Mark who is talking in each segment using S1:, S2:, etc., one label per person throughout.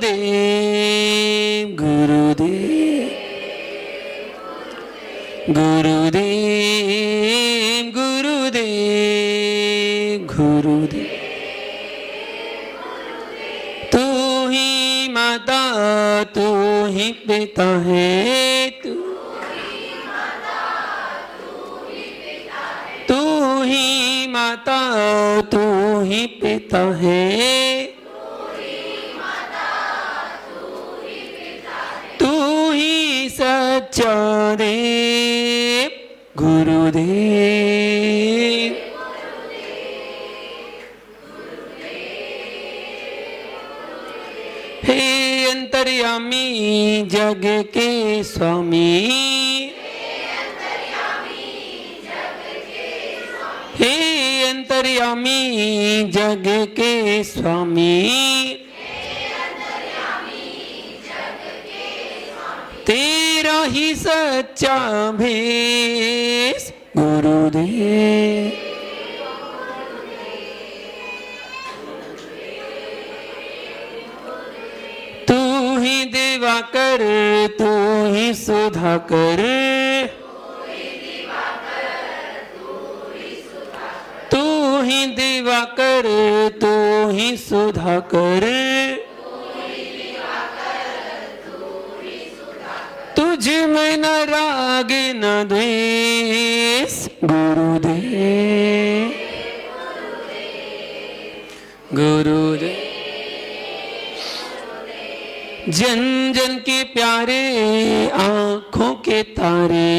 S1: गुरुदेव गुरुदेव गुरुदेव गुरुदेव गुरुदेव। तू ही माता तू ही पिता है, तू ही माता तू ही पिता है, तू ही सच्चा देव गुरुदेव। हे अंतर्यामी जग के स्वामी, हे अंतर्यामी जग के स्वामी, तेरा ही सच्चा भेष गुरुदेव। तू ही दिवाकर तू ही सुधाकर, तू ही दिवाकर तू ही सुधाकर, तुझ में न राग न द्वेष गुरुदेव गुरुदेव। जन जन के प्यारे आँखों के तारे,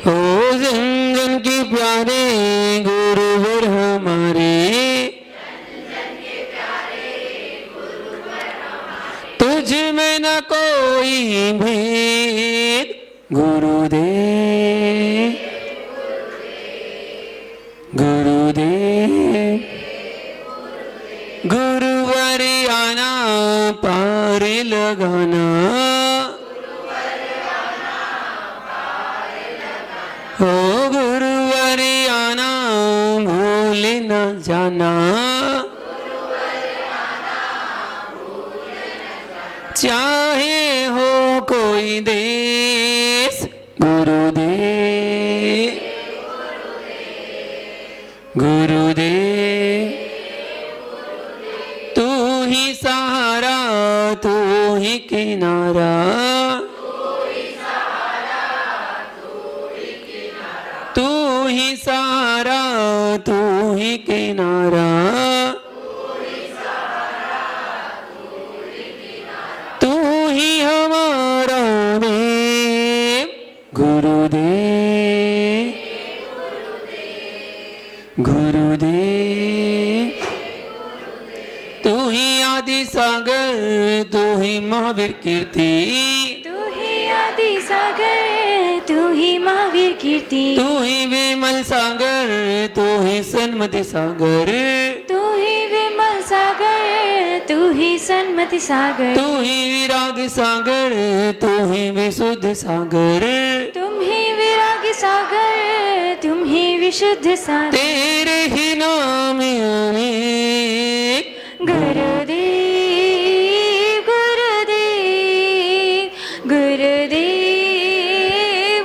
S1: हो जन जन के प्यारे गुरुवर हमारे, तुझ में न कोई भेद गुरुदेव गुरुदेव। गुरुवर आना पार लगाना, हो गुरुवर आना भूल न जाना, चाहे हो कोई देश गुरुदेव गुरुदेव। तू ही सहारा तू ही किनारा, तू ही सहारा तू ही किनारा, तू ही हमारा देव गुरुदेव गुरुदेव। तू ही आदि सागर तू ही महावीर कीर्ति,
S2: तू ही आदि सागर तू ही महावीर कीर्ति,
S1: तू ही विमल सागर तू ही सन्मति सागर,
S2: तू ही विमल सागर तू ही सन्मति सागर,
S1: तू ही विराग सागर तू ही विशुद्ध सागर,
S2: तुम ही विराग सागर तुम ही विशुद्ध सागर।
S1: तेरे ही नाम अनेक
S2: गुरुदेव गुरुदेव गुरुदेव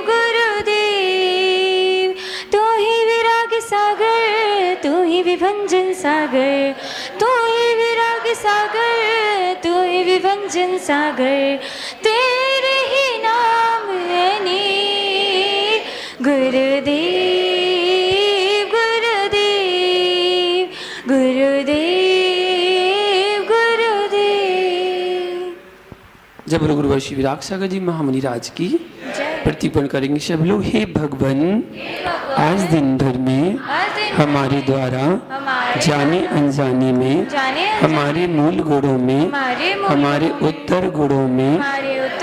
S2: गुरुदेव। तू ही विराग सागर तू ही विभंजन सागर, तू ही विराग सागर तू ही विभंजन सागर, तेरे ही नाम अनेक गुरुदेव गुरुदेव गुरुदेव गुरुदेव।
S1: जब गुरुवर श्री विराग सागर जी महामुनि राज की प्रतिपन्न करेंगे सब लोग। हे भगवान, आज दिन भर में हमारे द्वारा जाने अनजाने में हमारे मूल गुणों में, हमारे उत्तर गुणों में,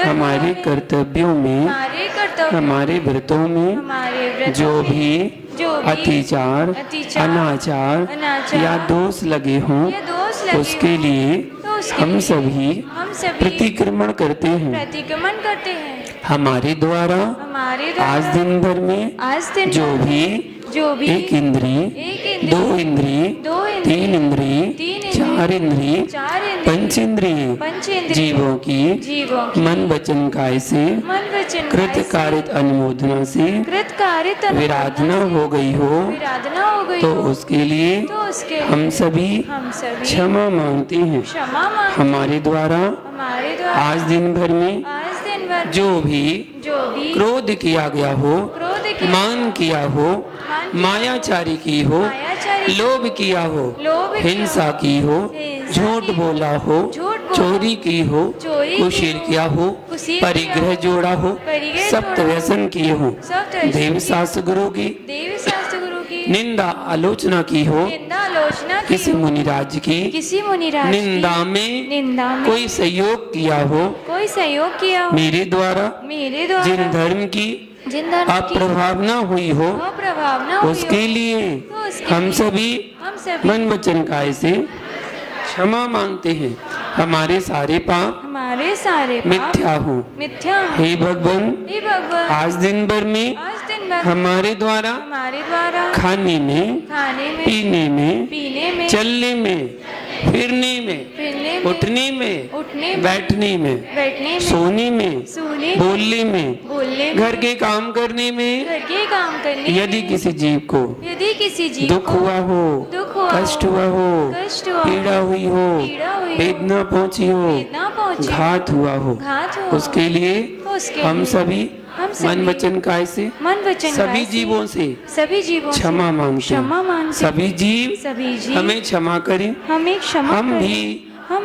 S1: हमारे कर्तव्यों में, हमारे व्रतों में जो भी अत्याचार अनाचार या दोष लगे हों उसके लिए हम सभी प्रतिक्रमण करते हैं। हमारे द्वारा आज दिन भर में जो भी एक इंद्री दो इंद्रिय, तीन इंद्रिय, चार इंद्रिय, पंचेंद्रिय, जीवों की मन वचन काय से कृत कारित अनुमोदना से विराधना हो गई हो, तो उसके लिए हम सभी क्षमा मांगते हैं। हमारे द्वारा आज दिन भर में जो भी क्रोध किया गया हो, मान किया हो, मायाचारी की हो, लोभ किया हो, हिंसा की हो, झूठ बोला हो, चोरी की हो, कुशील किया हो, परिग्रह जोड़ा हो, सप्त व्यसन किए हो, देव शास्त्र गुरु की निंदा आलोचना की हो, किसी मुनिराज की निंदा में कोई सहयोग किया हो, मेरे द्वारा जिन धर्म की अप्रभावना हुई हो, उसके लिए हम सभी मन वचन काय से क्षमा मांगते हैं। हमारे सारे पाप मिथ्या हो। हे भगवान, आज दिन भर में हमारे द्वारा खाने में, पीने में, चलने में, फिरने में, उठने में, बैठने में, सोने में, बोलने में, घर के काम करने में, यदि किसी जीव को दुख हुआ हो, कष्ट हुआ हो, पीड़ा हुई हो, वेदना पहुंची हो, घात हुआ हो, उसके लिए हम सभी मन वचन काय से सभी जीवों से क्षमा मांगते हैं। सभी जीव हमें क्षमा करें, हम भी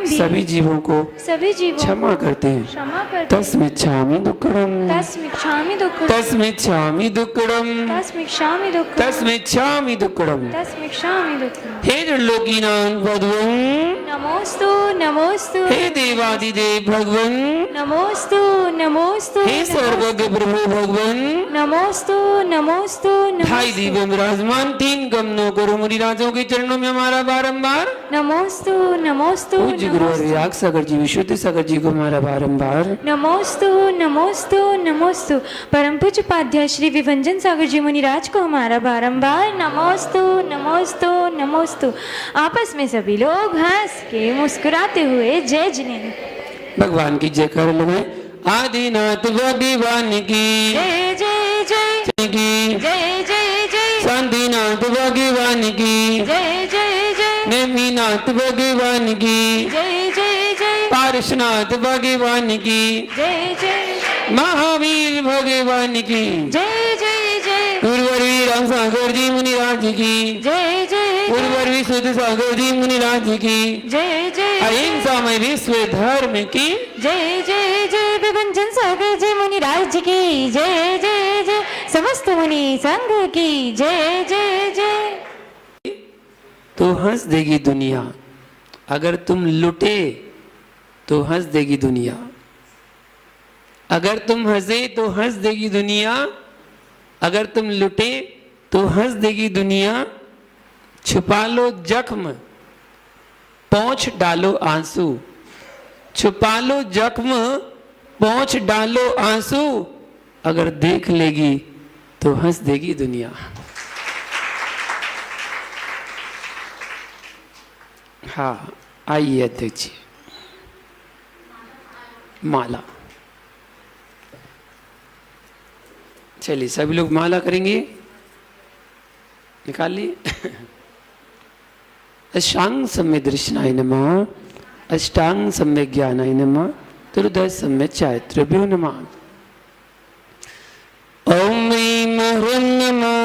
S1: सभी जीवों को क्षमा करते हैं। तस्मिच्छामि दुक्कडम, तस्मिच्छामि दुक्कडम, तस्मिच्छामि दुक्कडम। हे त्रिलोकीनाथ भगवन्
S2: नमोस्तु नमोस्तु,
S1: हे देवादिदेव भगवन्
S2: नमोस्तु,
S1: हे सर्वज्ञ प्रभु भगवन्
S2: नमोस्तु नमोस्तु,
S1: ढाई दीपों विराजमान तीन गमनों गुरु मुनिराजों के चरणों में हमारा बारंबार
S2: नमोस्तु
S1: पूज्य गुरु हरियाग सागर जी, विशुद्ध सागर जी को हमारा बारंबार
S2: नमोस्तु। परम पूज्य उपाध्याय श्री विभंजन सागर जी मुनिराज को हमारा बारंबार नमोस्तु। आपस में सभी लोग हंस के मुस्कुराते हुए जय जिनेन्द्र
S1: भगवान की जय कर लगाए। आदिनाथ भगवान की
S2: जय जय जय
S1: की
S2: जय जय जय,
S1: शांतिनाथ भगवान की
S2: जय जय जय,
S1: नेमिनाथ भगवान की
S2: जय जय जय,
S1: पार्श्वनाथ भगवान की
S2: जय जय,
S1: महावीर भगवान की
S2: जय जय जय,
S1: उर्वरी राम सागर जी मुनिराज की
S2: जय जय,
S1: उर्वरी शुद्ध सागर जी मुनिराज की
S2: जय जय,
S1: अहिंसा में विश्व धर्म की
S2: जय जय जय, विभंजन सागर जी मुनिराज की जय जय जय, समस्त मुनि संघ की जय जय जय।
S1: तो हंस देगी दुनिया, अगर तुम लुटे तो हंस देगी दुनिया, अगर तुम हंसे तो हंस देगी दुनिया, अगर तुम लुटे तो हंस देगी दुनिया। छुपा लो जख्म, पोंछ डालो आंसू, छुपा लो जख्म, पोंछ डालो आंसू, अगर देख लेगी तो हंस देगी दुनिया। हाँ, आइए अध्यक्ष जी, माला। चलिए सभी लोग माला करेंगे, निकाल लिए। अष्टांग सम्यक दर्शनाय नमः, अष्टांग सम्यक ज्ञानाय नमः, त्रिदश सम्यक चारित्र्यभ्यो नमः। ओम ह्रीं ह्रं नमः,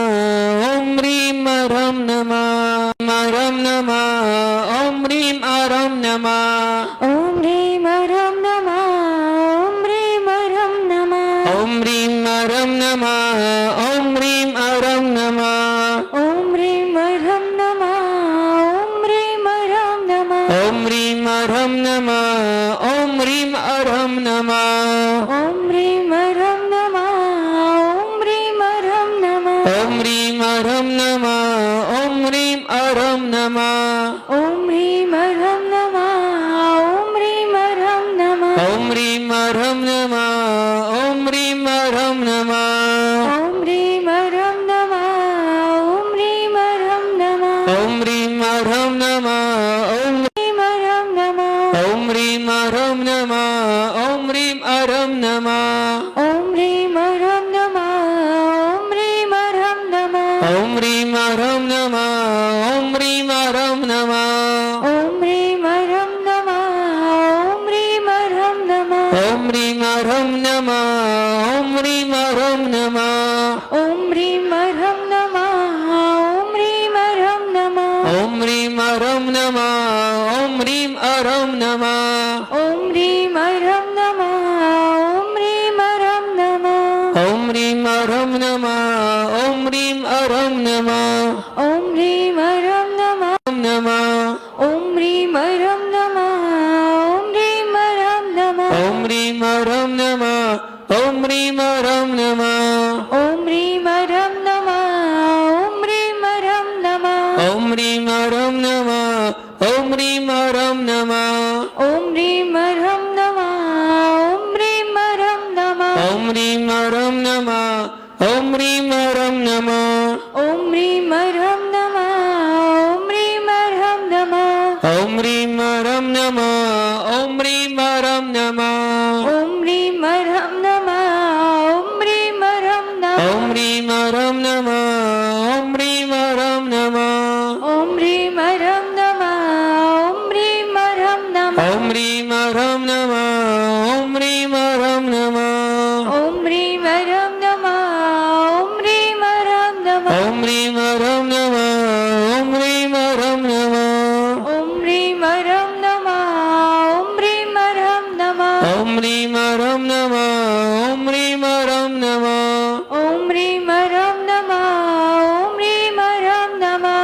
S1: ओम ह्रीं ह्रं नमः, ह्रं नमः, ओम ह्रीं ह्रं नमः,
S2: ओम ह्रीं ह्रं नमः, ओम ह्रीं ह्रं नमः,
S1: ओम ह्रीं ह्रं नमः, ओम ह्रीं ह्रं नमः,
S2: ओम ह्रीं ह्रं नमः, ओम ह्रीं ह्रं नमः,
S1: ओम ह्रीं ह्रं नमः, ओम ह्रीं ह्रं नमः,
S2: ओम ह्रीं ह्रं नमः, ओम ह्रीं ह्रं नमः,
S1: ओम ह्रीं ह्रं नमः, ओम ह्रीं ह्रं नमः,
S2: ओम ह्रीं ह्रं नमः, ओम ह्रीं ह्रं नमः,
S1: ओम ह्रीं ह्रं नमः, ओम ह्रीं ह्रं नमः,
S2: ओम ह्रीं ह्रं नमः, ओम ह्रीं ह्रं नमः,
S1: ओम ह्रीं अर्हं नमः ओम
S2: ह्रीं अर्हं नमः
S1: ओम ह्रीं अर्हं नमः ओम ह्रीं अर्हं नमः
S2: ॐ ह्रीं अर्हं नमः ॐ ह्रीं अर्हं नमः
S1: ओम ह्रीं अर्हं नमः ओम ह्रीं अर्हं नमः
S2: ॐ ह्रीं अर्हं नमः ॐ ह्रीं अर्हं नमः
S1: ओम ह्रीं अर्हं नमः ओम ह्रीं अर्हं नमः
S2: ॐ ह्रीं अर्हं नमः ॐ ह्रीं अर्हं नमः
S1: ओम ह्रीं अर्हं नमः ओम ह्रीं अर्हं नमः
S2: ॐ ह्रीं अर्हं नमः ॐ ह्रीं अर्हं नमः
S1: ओम ह्रीं अर्हं नमः ओम ह्रीं अर्हं नमः
S2: ॐ ह्रीं अर्हं नमः
S1: नमः
S2: ॐ ह्रीं अर्हं नमः ॐ ह्रीं अर्हं नमः
S1: ओम ह्रीं अर्हं नमः ओम ह्रीं अर्हं नमः
S2: ॐ ह्रीं अर्हं नमः ॐ ह्रीं अर्हं नमः
S1: ओम ह्रीं अर्हं नमः ओम ह्रीं अर्हं नमः
S2: ॐ ह्रीं अर्हं नमः ॐ ह्रीं अर्हं नमः
S1: ओम ह्रीं अर्हं नमः ओम ह्रीं अर्हं नमः
S2: ॐ ह्रीं अर्हं नमः ॐ ह्रीं अर्हं नमः
S1: ओम ह्रीं अर्हं नमः ओम ह्रीं अर्हं नमः
S2: ॐ ह्रीं अर्हं नमः ॐ ह्रीं अर्हं नमः
S1: ओम ह्रीं अर्हं नमः ओम ह्रीं अर्हं नमः
S2: ॐ ह्रीं अर्हं नमः ॐ ह्रीं अर्हं नमः
S1: ओम ह्रीं अर्हं नमः ओम ह्रीं अर्हं नमः
S2: ॐ ह्रीं अर्हं नमः ॐ ह्रीं अर्हं नमः
S1: ओम ह्रीं अर्हं नमः ओम ह्रीं अर्हं नमः
S2: ॐ ह्रीं अर्हं नमः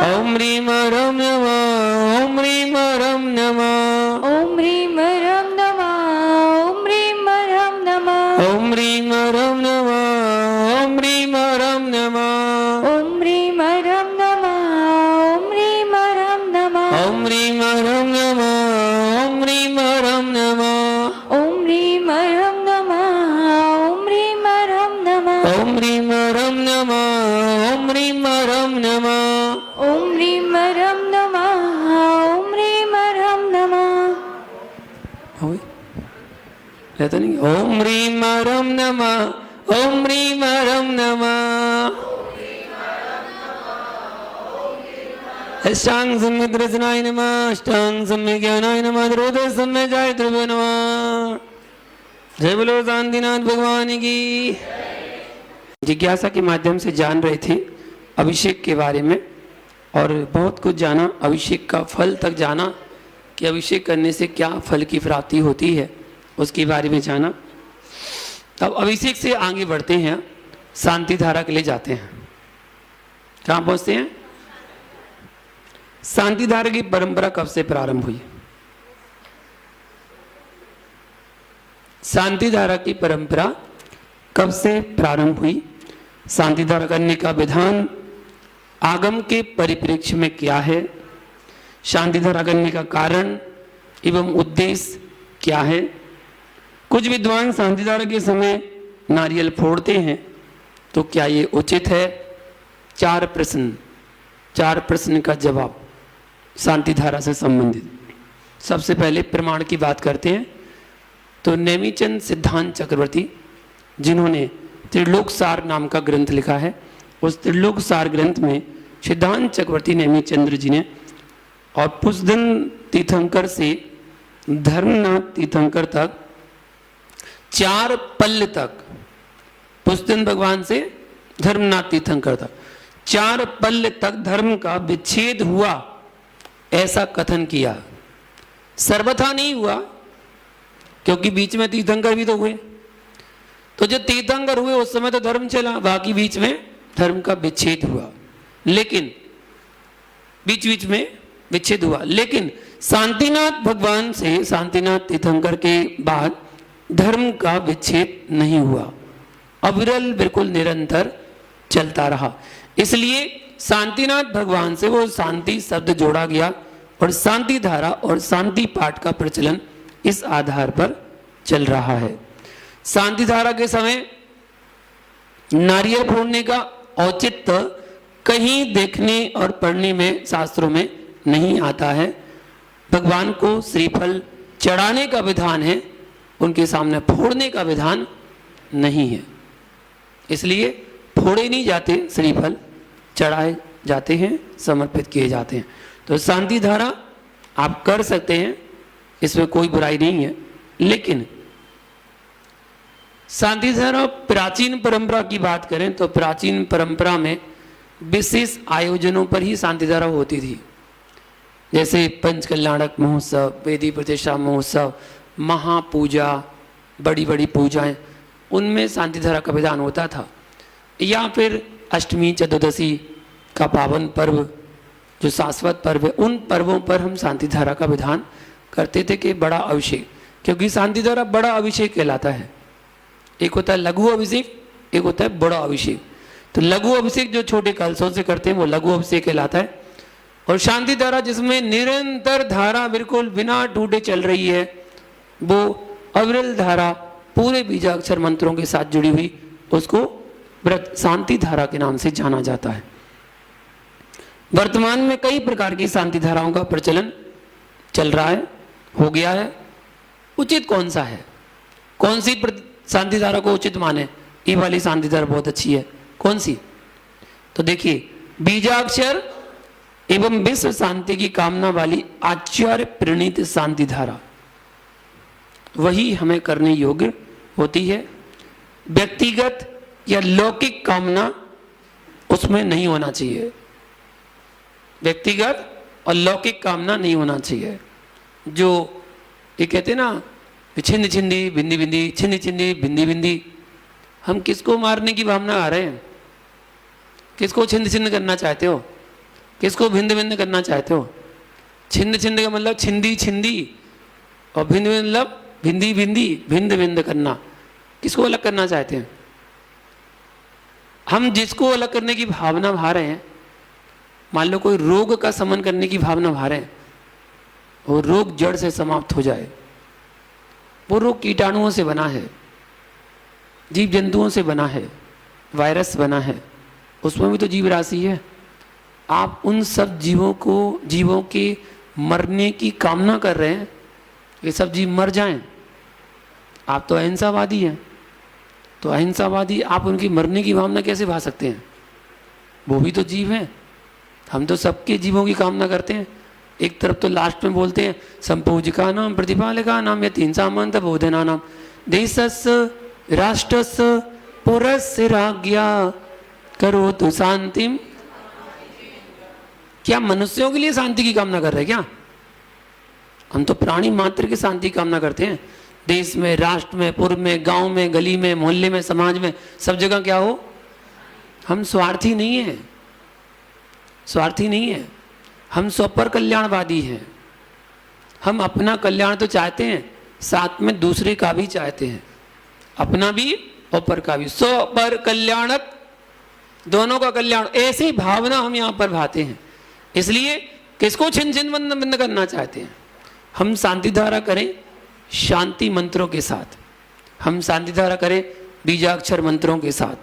S2: ॐ ह्रीं अर्हं नमः
S1: ओम ह्रीं अर्हं नमः ओम ह्रीं अर्हं नमः
S2: ॐ ह्रीं अर्हं नमः ॐ ह्रीं अर्हं नमः
S1: ओम ह्रीं अर्हं नमः ओम ह्रीं अर्हं नमः
S2: ॐ ह्रीं अर्हं नमः ॐ ह्रीं अर्हं नमः
S1: ओम ह्रीं अर्हं नमः ओम ह्रीं अर्हं नमः
S2: ॐ ह्रीं अर्हं नमः ॐ ह्रीं अर्हं नमः
S1: ओम ह्रीं अर्हं नमः ओम ह्रीं अर्हं नमः
S2: ॐ ह्रीं अर्हं नमः ॐ ह्रीं अर्हं नमः
S1: ओम ह्रीं अर्हं नमः ओम ह्रीं अर्हं नमः
S2: ॐ ह्रीं अर्हं नमः ॐ ह्रीं अर्हं नमः
S1: रहता नहीं ओम ह्रीं अर्हं नमः ओम ह्रीं अर्हं नमः अष्टांग सम्यक रचनाय नमः अष्टांग सम्यक ज्ञानाय नमः हृदय सम्यक गायत्री नमः। जय बोलो शांतिनाथ भगवान की। जिज्ञासा के माध्यम से जान रहे थे अभिषेक के बारे में और बहुत कुछ जाना, अभिषेक का फल तक जाना कि अभिषेक करने से क्या फल की प्राप्ति होती है उसके बारे में जाना। तब अभिषेक से आगे बढ़ते हैं, शांति धारा के लिए जाते हैं। कहाँ पहुँचते हैं? शांति धारा की परंपरा कब से प्रारंभ हुई? शांति धारा की परंपरा कब से प्रारंभ हुई? शांति धारा करने का विधान आगम के परिप्रेक्ष्य में क्या है? शांति धारा करने का कारण एवं उद्देश्य क्या है? कुछ विद्वान शांति धारा के समय नारियल फोड़ते हैं, तो क्या ये उचित है? चार प्रश्न का जवाब शांति धारा से संबंधित। सबसे पहले प्रमाण की बात करते हैं तो नेमिचंद सिद्धांत चक्रवर्ती, जिन्होंने त्रिलोकसार नाम का ग्रंथ लिखा है, उस त्रिलोकसार ग्रंथ में सिद्धांत चक्रवर्ती नेमिचंद्र जी ने और पुष्दन तीर्थंकर से धर्मनाथ तीर्थंकर तक 4 पल्ल तक, पुष्दन भगवान से धर्मनाथ तीर्थंकर तक 4 पल्ल तक धर्म का विच्छेद हुआ ऐसा कथन किया। सर्वथा नहीं हुआ, क्योंकि बीच में तीर्थंकर भी तो हुए। तो जब तीर्थंकर हुए उस समय तो धर्म चला, बाकी बीच में धर्म का विच्छेद हुआ, लेकिन बीच में विच्छेद हुआ। लेकिन शांतिनाथ भगवान से, शांतिनाथ तीर्थंकर के बाद धर्म का विच्छेद नहीं हुआ, अविरल बिल्कुल निरंतर चलता रहा। इसलिए शांतिनाथ भगवान से वो शांति शब्द जोड़ा गया और शांति धारा और शांति पाठ का प्रचलन इस आधार पर चल रहा है। शांति धारा के समय नारियल फोड़ने का औचित्य कहीं देखने और पढ़ने में शास्त्रों में नहीं आता है। भगवान को श्रीफल चढ़ाने का विधान है, उनके सामने फोड़ने का विधान नहीं है। इसलिए फोड़े नहीं जाते, श्रीफल चढ़ाए जाते हैं, समर्पित किए जाते हैं। तो शांति धारा आप कर सकते हैं, इसमें कोई बुराई नहीं है। लेकिन शांति धारा प्राचीन परंपरा की बात करें तो प्राचीन परंपरा में विशेष आयोजनों पर ही शांति धारा होती थी, जैसे पंच कल्याणक महोत्सव, वेदी प्रतिष्ठा महोत्सव, महापूजा, बड़ी बड़ी पूजाएं, उनमें शांति धारा का विधान होता था। या फिर अष्टमी चतुर्दशी का पावन पर्व जो शाश्वत पर्व है, उन पर्वों पर हम शांति धारा का विधान करते थे कि बड़ा अभिषेक, क्योंकि शांति धारा बड़ा अभिषेक कहलाता है। एक होता है लघु अभिषेक, एक होता है बड़ा अभिषेक। तो लघु अभिषेक जो छोटे कलशों से करते हैं वो लघु अभिषेक कहलाता है, और शांति धारा जिसमें निरंतर धारा बिल्कुल बिना टूटे चल रही है, वो अविरल धारा पूरे बीजाक्षर मंत्रों के साथ जुड़ी हुई, उसको व्रत शांति धारा के नाम से जाना जाता है। वर्तमान में कई प्रकार की शांति धाराओं का प्रचलन चल रहा है, हो गया है। उचित कौन सा है, कौन सी शांति धारा को उचित माने? ये वाली शांति धारा बहुत अच्छी है। कौन सी? तो देखिए, बीजाक्षर एवं विश्व शांति की कामना वाली आचार्य प्रणीत शांति धारा, वही हमें करने योग्य होती है। व्यक्तिगत या लौकिक कामना उसमें नहीं होना चाहिए, व्यक्तिगत और लौकिक कामना नहीं होना चाहिए। जो ये कहते हैं ना, छिंद छिंदी बिंदी बिंदी, छिंदी छिंदी बिंदी बिंदी, हम किसको मारने की भावना आ रहे हैं? किसको छिंद छिंद करना चाहते हो? किसको भिंद भिंद करना चाहते हो? छिंद छिंद का मतलब छिंदी छिंदी, और भिंद मतलब भिंदी भिंदी, भिंद भिंद करना। किसको अलग करना चाहते हैं? हम जिसको अलग करने की भावना भा रहे हैं, मान लो कोई रोग का शमन करने की भावना भा रहे हैं, वो रोग जड़ से समाप्त हो जाए। वो रोग कीटाणुओं से बना है, जीव जंतुओं से बना है, वायरस बना है, उसमें भी तो जीव राशि है। आप उन सब जीवों के मरने की कामना कर रहे हैं, ये सब जीव मर जाएं। आप तो अहिंसावादी हैं, तो अहिंसावादी आप उनकी मरने की भावना कैसे भा सकते हैं? वो भी तो जीव हैं। हम तो सबके जीवों की कामना करते हैं। एक तरफ तो लास्ट में बोलते हैं संपूजिका नाम प्रतिपालिका नाम यतींसामंत बोधना नाम देशस्य राष्ट्रस्य पुरस्य राज्ञा करो तो शांतिम। क्या मनुष्यों के लिए शांति की कामना कर रहे हैं क्या? हम तो प्राणी मात्र की शांति की कामना करते हैं। देश में, राष्ट्र में, पूर्व में, गांव में, गली में, मोहल्ले में, समाज में, सब जगह क्या हो? हम स्वार्थी नहीं है, स्वार्थी नहीं है, हम स्वपर कल्याणवादी हैं। हम अपना कल्याण तो चाहते हैं, साथ में दूसरे का भी चाहते हैं, अपना भी और पर का भी, स्वपर कल्याणक, दोनों का कल्याण, ऐसी भावना हम यहाँ पर भाते हैं। इसलिए किसको छिन छिन बंद बंद करना चाहते हैं? हम शांति धारा करें शांति मंत्रों के साथ, हम शांति धारा करें बीजाक्षर मंत्रों के साथ,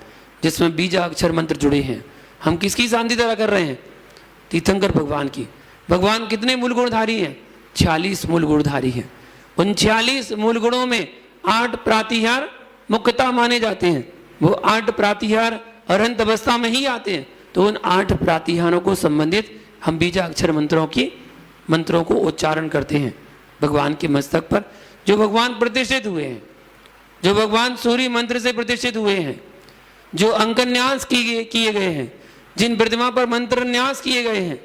S1: जिसमें बीजाक्षर मंत्र जुड़े हैं। हम किसकी शांति धारा कर रहे हैं? तीर्थंकर भगवान की। भगवान कितने मूल गुणधारी हैं? 46 मूल गुणधारी हैं। उन 46 मूल गुणों में 8 प्रातिहार मुख्यतः माने जाते हैं। वो 8 प्रातिहार अरंत अवस्था में ही आते हैं। तो उन 8 प्रातिहारों को संबंधित हम बीजाक्षर मंत्रों को उच्चारण करते हैं भगवान के मस्तक पर। जो भगवान प्रतिष्ठित हुए हैं, जो भगवान सूर्य मंत्र से प्रतिष्ठित हुए हैं, जो अंकन्यास किए गए हैं, जिन प्रतिमा पर मंत्र न्यास किए गए हैं,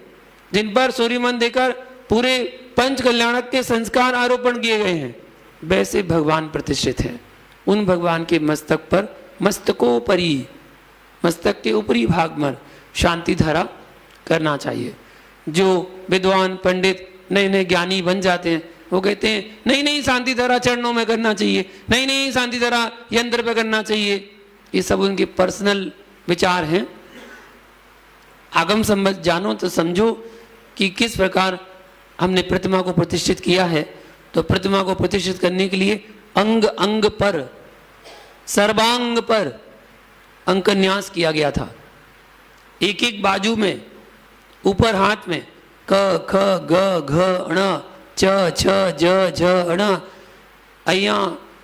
S1: जिन पर सूर्य मंत्र देकर पूरे पंच कल्याणक के संस्कार आरोपण किए गए हैं, वैसे भगवान प्रतिष्ठित हैं। उन भगवान के मस्तक पर, मस्तकोपरि, मस्तक के ऊपरी भाग में शांति धारा करना चाहिए। जो विद्वान पंडित नए नए ज्ञानी बन जाते हैं, वो कहते हैं नहीं नहीं शांति धारा चरणों में करना चाहिए, नहीं नहीं शांति धारा यंत्र पे करना चाहिए। ये सब उनके पर्सनल विचार हैं। आगम संबंध जानो तो समझो कि किस प्रकार हमने प्रतिमा को प्रतिष्ठित किया है। तो प्रतिमा को प्रतिष्ठित करने के लिए अंग अंग पर, सर्वांग पर अंकन्यास किया गया था। एक एक बाजू में, ऊपर हाथ में क ख ग घ ण च छ ज झ ण, अय्या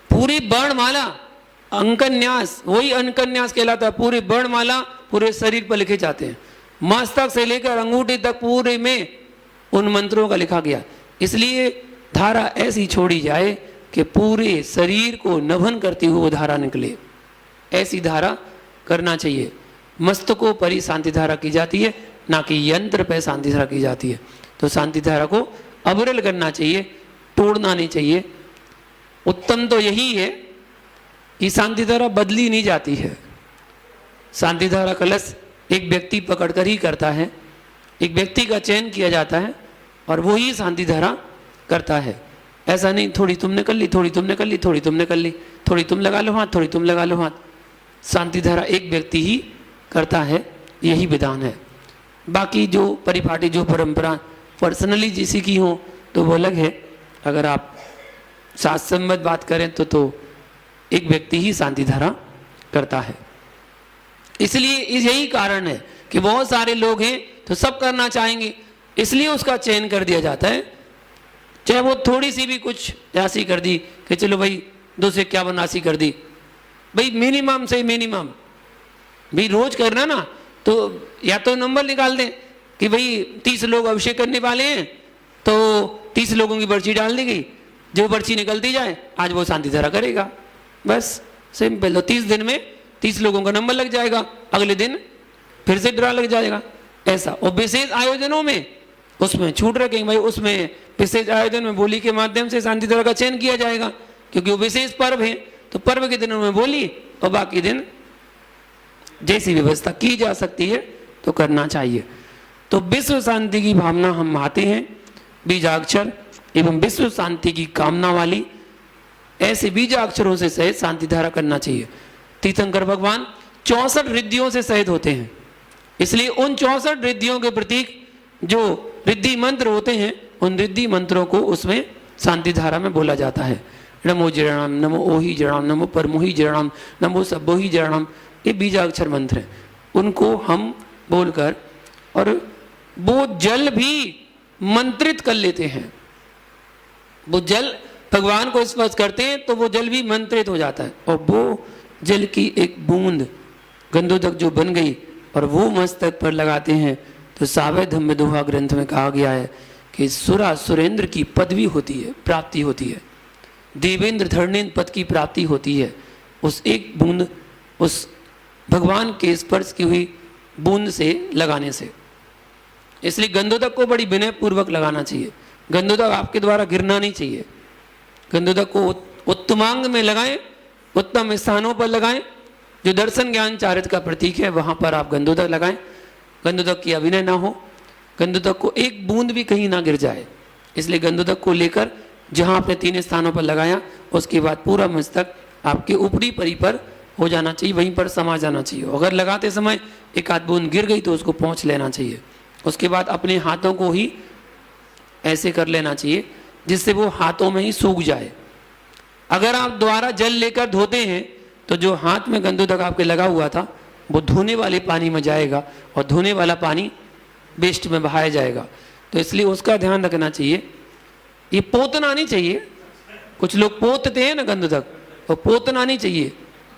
S1: पूरी वर्णमाला अंकन्यास, वही अंकन्यास कहलाता है। पूरी वर्णमाला पूरे शरीर पर लिखे जाते हैं, मस्तक से लेकर अंगूठे तक पूरे में उन मंत्रों का लिखा गया। इसलिए धारा ऐसी छोड़ी जाए कि पूरे शरीर को नभन करती हुई वो धारा निकले, ऐसी धारा करना चाहिए। मस्तकों पर ही शांति धारा की जाती है, ना कि यंत्र पर शांति धारा की जाती है। तो शांति धारा को अविरल करना चाहिए, तोड़ना नहीं चाहिए। उत्तम तो यही है कि शांति धारा बदली नहीं जाती है। शांति धारा कलश एक व्यक्ति पकड़कर ही करता है, एक व्यक्ति का चयन किया जाता है और वो ही शांति धारा करता है। ऐसा नहीं थोड़ी तुमने कर ली, थोड़ी तुमने कर ली, थोड़ी तुमने कर ली, थोड़ी तुम लगा लो हाथ, थोड़ी तुम लगा लो हाथ। शांति धारा एक व्यक्ति ही करता है, यही विधान है। बाकी जो परिपाटी, जो परंपरा पर्सनली जिसी की हो तो वो अलग है। अगर आप शास्त्र संबद्ध बात करें तो एक व्यक्ति ही शांति धारा करता है। इसलिए यही कारण है कि बहुत सारे लोग हैं तो सब करना चाहेंगे, इसलिए उसका चयन कर दिया जाता है। चाहे वो थोड़ी सी भी कुछ राशि कर दी कि चलो भाई 251 राशि कर दी, भाई मिनिमम से मिनिमम भाई रोज करना ना, तो या तो नंबर निकाल दें कि भाई 30 लोग अभिषेक करने वाले हैं तो 30 लोगों की पर्ची डाल दी गई, जो पर्ची निकलती जाए आज वो शांति धारा करेगा, बस सिंपल। तो 30 दिन में 30 लोगों का नंबर लग जाएगा, अगले दिन फिर से ड्रा लग जाएगा, ऐसा। और विशेष आयोजनों में उसमें छूट रखेंगे भाई, उसमें विशेष आयोजन में बोली के माध्यम से शांति धारा का चयन किया जाएगा, क्योंकि वो विशेष पर्व है। तो पर्व के दिनों में बोली और बाकी दिन जैसी व्यवस्था की जा सकती है तो करना चाहिए। तो विश्व शांति की भावना हम आते हैं, बीजाक्षर एवं विश्व शांति की कामना वाली ऐसे बीजाक्षरों से सहित शांति धारा करना चाहिए। तीर्थंकर भगवान 64 रिद्धियों से सहित होते हैं, इसलिए उन 64 रिद्धियों के प्रतीक जो रिद्धि मंत्र होते हैं, उन रिद्धि मंत्रों को उसमें शांति धारा में बोला जाता है। नमो जरणम, नमो ओहि जरणम, नमो परमोहि जरणम, नमो सब्बोहि जरणम, ये बीजाक्षर मंत्र हैं। उनको हम बोलकर और वो जल भी मंत्रित कर लेते हैं। वो जल भगवान को स्पर्श करते हैं तो वो जल भी मंत्रित हो जाता है, और वो जल की एक बूंद गंधोदक जो बन गई और वो मस्तक पर लगाते हैं तो सावय धम्म दोहा ग्रंथ में कहा गया है कि सुरा सुरेंद्र की पदवी होती है, प्राप्ति होती है, देवेंद्र धर्मेंद्र पद की प्राप्ति होती है उस एक बूंद, उस भगवान के स्पर्श की हुई बूंद से लगाने से। इसलिए गंधोदक को बड़ी विनय पूर्वक लगाना चाहिए। गंधोदक आपके द्वारा गिरना नहीं चाहिए। गंधोदक को उत्तमांग में लगाएं, उत्तम स्थानों पर लगाएं, जो दर्शन ज्ञान चारित्र का प्रतीक है वहां पर आप गंधोदक लगाएं। गंधोदक की अभिनय ना हो, गंधोदक को एक बूंद भी कहीं ना गिर जाए, इसलिए गंधोदक को लेकर जहां आपने 3 स्थानों पर लगाया उसके बाद पूरा मस्तक आपके ऊपरी परी पर हो जाना चाहिए, वहीं पर समा जाना चाहिए। अगर लगाते समय एक आध बूंद गिर गई तो उसको पहुँच लेना चाहिए। उसके बाद अपने हाथों को ही ऐसे कर लेना चाहिए जिससे वो हाथों में ही सूख जाए। अगर आप दोबारा जल लेकर धोते हैं तो जो हाथ में गंधोदक आपके लगा हुआ था वो धोने वाले पानी में जाएगा और धोने वाला पानी वेस्ट में बहाया जाएगा। तो इसलिए उसका ध्यान रखना चाहिए। ये पोतना नहीं चाहिए। कुछ लोग पोतते हैं ना गंधोदक, तो पोतना नहीं चाहिए।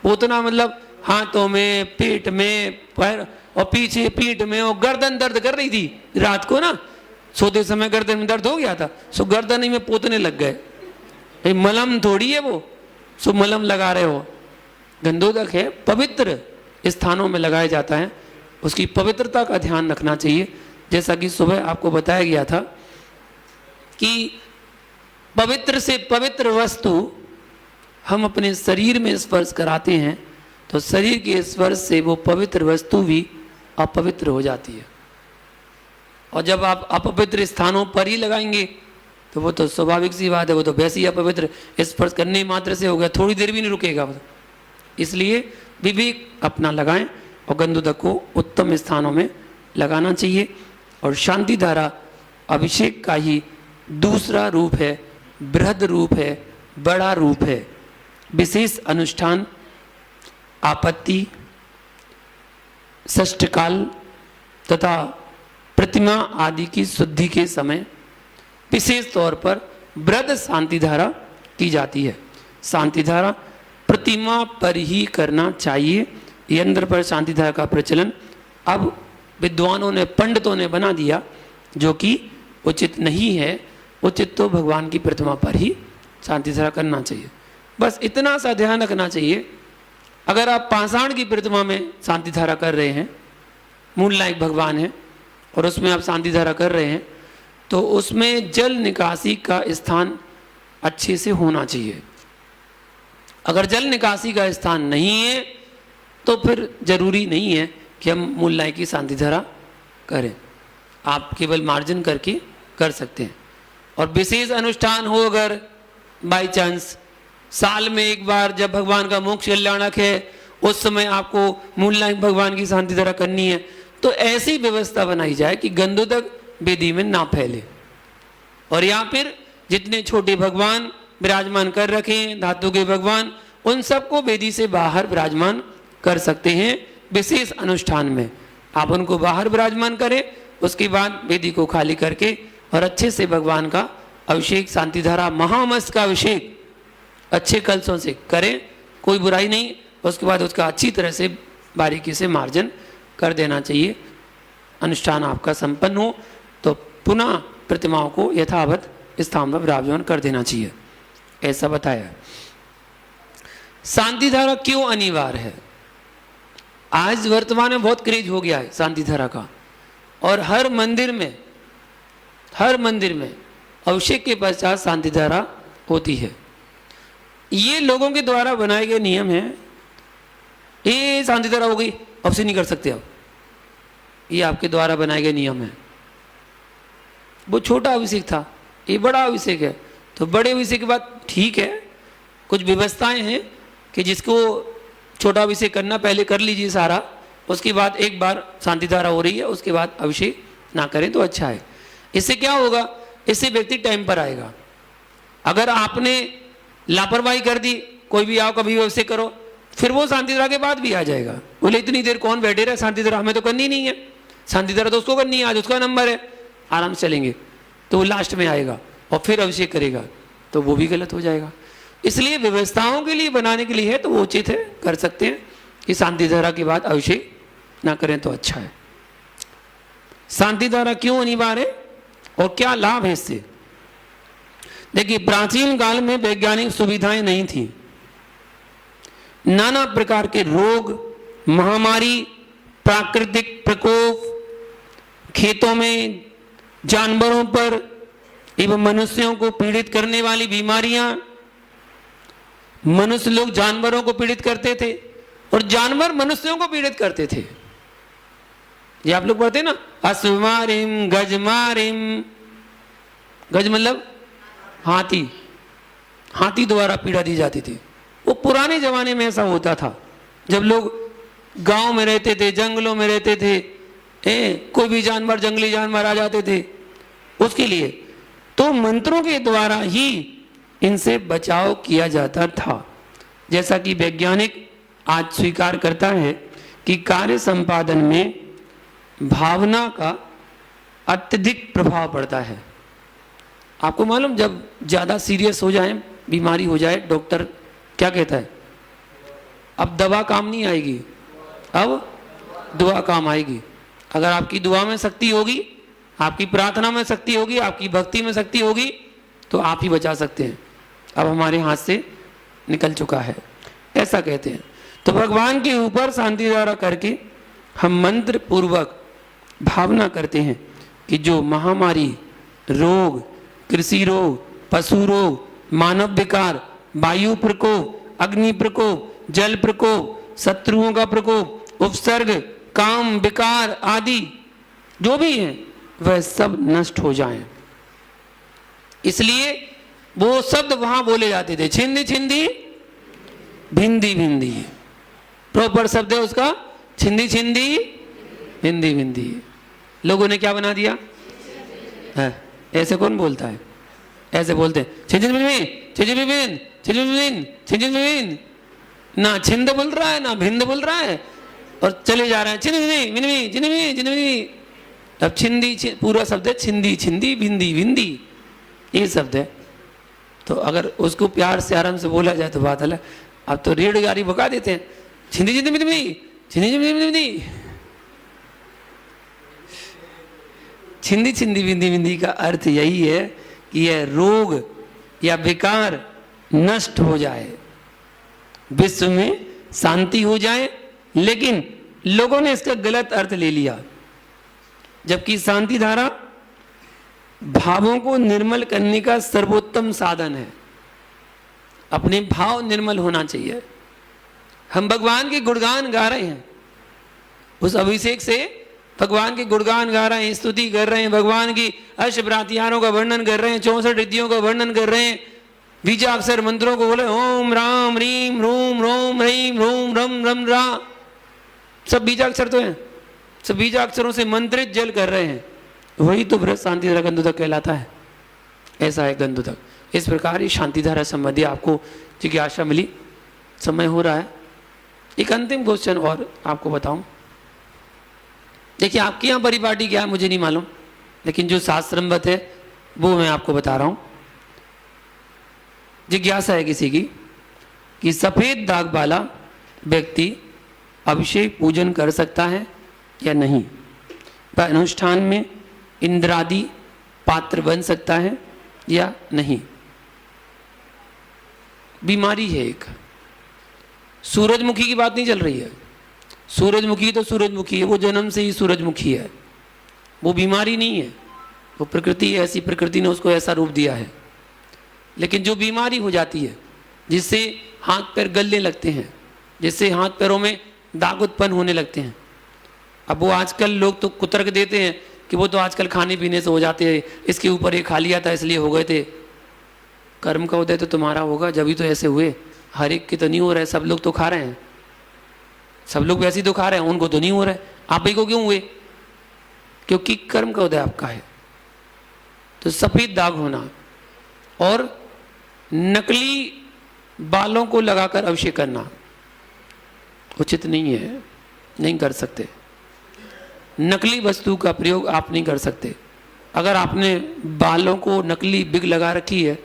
S1: पोतना मतलब हाथों में, पेट में, पैर और पीछे पीठ में, और गर्दन दर्द कर रही थी रात को ना, सोते समय गर्दन में दर्द हो गया था, सो गर्दन ही में पोतने लग गए। भाई मलम थोड़ी है वो, सो मलम लगा रहे हो। गंधोदक है, पवित्र स्थानों में लगाया जाता है, उसकी पवित्रता का ध्यान रखना चाहिए। जैसा कि सुबह आपको बताया गया था कि पवित्र से पवित्र वस्तु हम अपने शरीर में स्पर्श कराते हैं तो शरीर के स्पर्श से वो पवित्र वस्तु भी अपवित्र हो जाती है। और जब आप अपवित्र स्थानों पर ही लगाएंगे तो वो तो स्वाभाविक सी बात है, वो तो वैसे ही अपवित्र स्पर्श करने मात्र से हो गया, थोड़ी देर भी नहीं रुकेगा। इसलिए विवेक अपना लगाएं और गंधोदक को उत्तम स्थानों में लगाना चाहिए। और शांति धारा अभिषेक का ही दूसरा रूप है, बृहद रूप है, बड़ा रूप है। विशेष अनुष्ठान, आपत्ति, षष्ठकाल, तथा प्रतिमा आदि की शुद्धि के समय विशेष तौर पर वृद्ध शांति धारा की जाती है। शांति धारा प्रतिमा पर ही करना चाहिए। यंत्र पर शांति धारा का प्रचलन अब विद्वानों ने, पंडितों ने बना दिया, जो कि उचित नहीं है। उचित तो भगवान की प्रतिमा पर ही शांति धारा करना चाहिए। बस इतना सा ध्यान रखना चाहिए, अगर आप पाषाण की प्रतिमा में शांति धारा कर रहे हैं, मूल नायक भगवान है और उसमें आप शांति धारा कर रहे हैं, तो उसमें जल निकासी का स्थान अच्छे से होना चाहिए। अगर जल निकासी का स्थान नहीं है तो फिर जरूरी नहीं है कि हम मूल नायक की शांति धारा करें, आप केवल मार्जन करके कर सकते हैं। और विशेष अनुष्ठान हो, अगर बाई चांस साल में एक बार जब भगवान का मोक्ष कल्याणक है उस समय आपको मूल नायक भगवान की शांति धारा करनी है, तो ऐसी व्यवस्था बनाई जाए कि गंधोदक वेदी में ना फैले। और या फिर जितने छोटे भगवान विराजमान कर रखे हैं, धातु के भगवान, उन सबको वेदी से बाहर विराजमान कर सकते हैं। विशेष अनुष्ठान में आप उनको बाहर विराजमान करें, उसके बाद वेदी को खाली करके और अच्छे से भगवान का अभिषेक, शांति धारा, महामस्त का अभिषेक अच्छे कलशों से करें, कोई बुराई नहीं। उसके बाद उसका अच्छी तरह से बारीकी से मार्जन कर देना चाहिए। अनुष्ठान आपका संपन्न हो तो पुनः प्रतिमाओं को यथावत स्थान पर विराजमान कर देना चाहिए, ऐसा बताया। शांति धारा क्यों अनिवार्य है? आज वर्तमान में बहुत क्रेज हो गया है शांति धारा का, और हर मंदिर में अभिषेक के पश्चात शांति धारा होती है। ये लोगों के द्वारा बनाए गए नियम हैं। ये शांति धारा हो गई, अब से नहीं कर सकते आप, ये आपके द्वारा बनाए गए नियम हैं। वो छोटा अभिषेक था, ये बड़ा अभिषेक है, तो बड़े अभिषेक के बाद ठीक है, कुछ व्यवस्थाएं हैं कि जिसको छोटा अभिषेक करना पहले कर लीजिए सारा, उसके बाद एक बार शांति धारा हो रही है उसके बाद अभिषेक ना करें तो अच्छा है। इससे क्या होगा, इससे व्यक्ति टाइम पर आएगा। अगर आपने लापरवाही कर दी, कोई भी आओ कभी अभिषेक करो, फिर वो शांति धारा के बाद भी आ जाएगा, बोले इतनी देर कौन बैठे रहे, शांति धारा हमें तो करनी नहीं है, शांति धारा तो उसको करनी है, आज उसका नंबर है, आराम से चलेंगे, तो वो लास्ट में आएगा और फिर अभिषेक करेगा, तो वो भी गलत हो जाएगा। इसलिए व्यवस्थाओं के लिए बनाने के लिए है तो वो उचित है, कर सकते हैं कि शांति धारा के बाद अभिषेक ना करें तो अच्छा है। शांति धारा क्यों अनिवार्य है और क्या लाभ है इससे? देखिए, प्राचीन काल में वैज्ञानिक सुविधाएं नहीं थी, नाना प्रकार के रोग, महामारी, प्राकृतिक प्रकोप, खेतों में जानवरों पर एवं मनुष्यों को पीड़ित करने वाली बीमारियां, मनुष्य लोग जानवरों को पीड़ित करते थे और जानवर मनुष्यों को पीड़ित करते थे। ये आप लोग पढ़ते ना, अश्वमारिम गजमारिम, गज मतलब हाथी, हाथी द्वारा पीड़ा दी जाती थी। वो पुराने जमाने में ऐसा होता था, जब लोग गांव में रहते थे, जंगलों में रहते थे, कोई भी जानवर, जंगली जानवर आ जाते थे, उसके लिए तो मंत्रों के द्वारा ही इनसे बचाव किया जाता था। जैसा कि वैज्ञानिक आज स्वीकार करता है कि कार्य संपादन में भावना का अत्यधिक प्रभाव पड़ता है। आपको मालूम, जब ज़्यादा सीरियस हो जाए, बीमारी हो जाए, डॉक्टर क्या कहता है, अब दवा काम नहीं आएगी, अब दुआ काम आएगी। अगर आपकी दुआ में शक्ति होगी, आपकी प्रार्थना में शक्ति होगी, आपकी भक्ति में शक्ति होगी, तो आप ही बचा सकते हैं। अब हमारे हाथ से निकल चुका है, ऐसा कहते हैं। तो भगवान के ऊपर शांति धारा करके हम मंत्र पूर्वक भावना करते हैं कि जो महामारी, रोग, कृषि रोग, पशु रोग, मानव विकार, वायु प्रकोप, अग्नि प्रकोप, जल प्रकोप, शत्रुओं का प्रकोप, उपसर्ग, काम, विकार आदि जो भी है वह सब नष्ट हो जाएं। इसलिए वो शब्द वहां बोले जाते थे, छिंदी छिंदी भिंदी भिंदी, प्रॉपर शब्द है उसका, छिंदी छिंदी भिंदी भिंदी। लोगों ने क्या बना दिया है, ऐसे कौन बोलता है, ऐसे बोलते हैं छिंजिन बिन छिंजिन बिन छिंजिन बिन छिंजिन बिन, ना छिंद बोल रहा है ना भिंद बोल रहा है, और चले जा रहे हैं छिंदी मिनवी जिनवी जिनवी। अब पूरा शब्द है छिंदी छिंदी भिंदी भिंदी, ये शब्द है। तो अगर उसको प्यार से आराम से बोला जाए तो बात अलग। अब तो रेड गाड़ी भगा देते हैं छिंदी छिंदी मिनवी छिंदी छिंदी मिनवी। छिंदी छिंदी बिंदी बिंदी का अर्थ यही है कि यह रोग या विकार नष्ट हो जाए, विश्व में शांति हो जाए। लेकिन लोगों ने इसका गलत अर्थ ले लिया, जबकि शांति धारा भावों को निर्मल करने का सर्वोत्तम साधन है। अपने भाव निर्मल होना चाहिए। हम भगवान के गुणगान गा रहे हैं, उस अभिषेक से भगवान के गुणगान गा रहे हैं, स्तुति कर रहे हैं, भगवान की अष्टभ्रातिहारों का वर्णन कर रहे हैं, 64 रिद्धियों का वर्णन कर रहे हैं, बीजाक्षर मंत्रों को बोले ओम राम रीम रोम रोम रीम रोम रम रम रा। सब बीजाक्षर तो हैं, सब बीजाक्षरों से मंत्रित जल कर रहे हैं। वही तो व्रत शांति धारा गंधोदक कहलाता है। ऐसा है गंधोदक। इस प्रकार ये शांति धारा संबंधी आपको जिज्ञासा मिली। समय हो रहा है, एक अंतिम क्वेश्चन और आपको बताऊं। देखिए आपके यहाँ परिपाटी क्या है मुझे नहीं मालूम, लेकिन जो शास्त्रमत है वो मैं आपको बता रहा हूं। जिज्ञासा है किसी की कि सफेद दाग वाला व्यक्ति अभिषेक पूजन कर सकता है या नहीं, वह अनुष्ठान में इंद्रादि पात्र बन सकता है या नहीं। बीमारी है एक, सूरजमुखी की बात नहीं चल रही है। सूरजमुखी तो सूरजमुखी है, वो जन्म से ही सूरजमुखी है, वो बीमारी नहीं है, वो प्रकृति है, ऐसी प्रकृति ने उसको ऐसा रूप दिया है। लेकिन जो बीमारी हो जाती है जिससे हाथ पैर गलने लगते हैं, जिससे हाथ पैरों में दाग उत्पन्न होने लगते हैं। अब वो आजकल लोग तो कुतर्क देते हैं कि वो तो आजकल खाने पीने से हो जाते हैं, इसके ऊपर ये खा लिया था इसलिए हो गए थे। कर्म का उदय तो तुम्हारा होगा जब ही तो ऐसे हुए, हर एक के तो नहीं हो रहा है। सब लोग तो खा रहे हैं, सब लोग वैसे ही तो खा रहे हैं, उनको तो नहीं हो रहा है। आप ही को क्यों हुए? क्योंकि कर्म का उदय आपका है। तो सफेद दाग होना और नकली बालों को लगाकर अभिषेक करना उचित नहीं है, नहीं कर सकते। नकली वस्तु का प्रयोग आप नहीं कर सकते। अगर आपने बालों को नकली बिग लगा रखी है,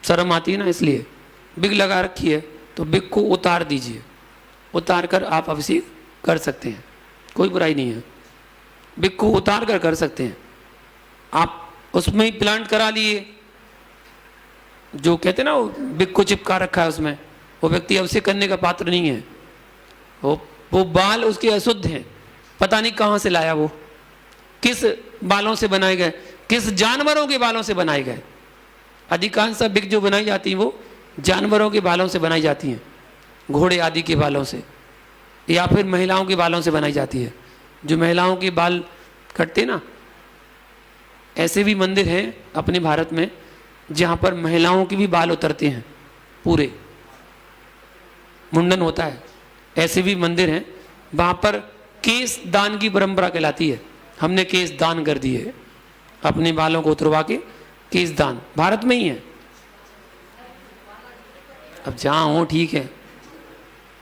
S1: शर्म आती है ना, इसलिए बिग लगा रखी है, तो बिग को उतार दीजिए, उतार कर आप अभिषेक कर सकते हैं, कोई बुराई नहीं है। बिग को उतार कर कर सकते हैं। आप उसमें ही प्लांट करा लिए, जो कहते हैं ना वो बिग को चिपका रखा है उसमें, वो व्यक्ति अभिषेक करने का पात्र नहीं है। वो बाल उसके अशुद्ध हैं, पता नहीं कहाँ से लाया, वो किस बालों से बनाए गए, किस जानवरों के बालों से बनाए गए। अधिकांश बिग जो बनाई जाती हैं वो जानवरों के बालों से बनाई जाती हैं, घोड़े आदि के बालों से, या फिर महिलाओं के बालों से बनाई जाती है। जो महिलाओं के बाल कटते ना, ऐसे भी मंदिर हैं अपने भारत में जहाँ पर महिलाओं के भी बाल उतरते हैं, पूरे मुंडन होता है। ऐसे भी मंदिर हैं, वहाँ पर केस दान की परंपरा कहलाती है। हमने केस दान कर दिए, अपने बालों को उतरवा के केस दान, भारत में ही है। अब जहाँ हो ठीक है,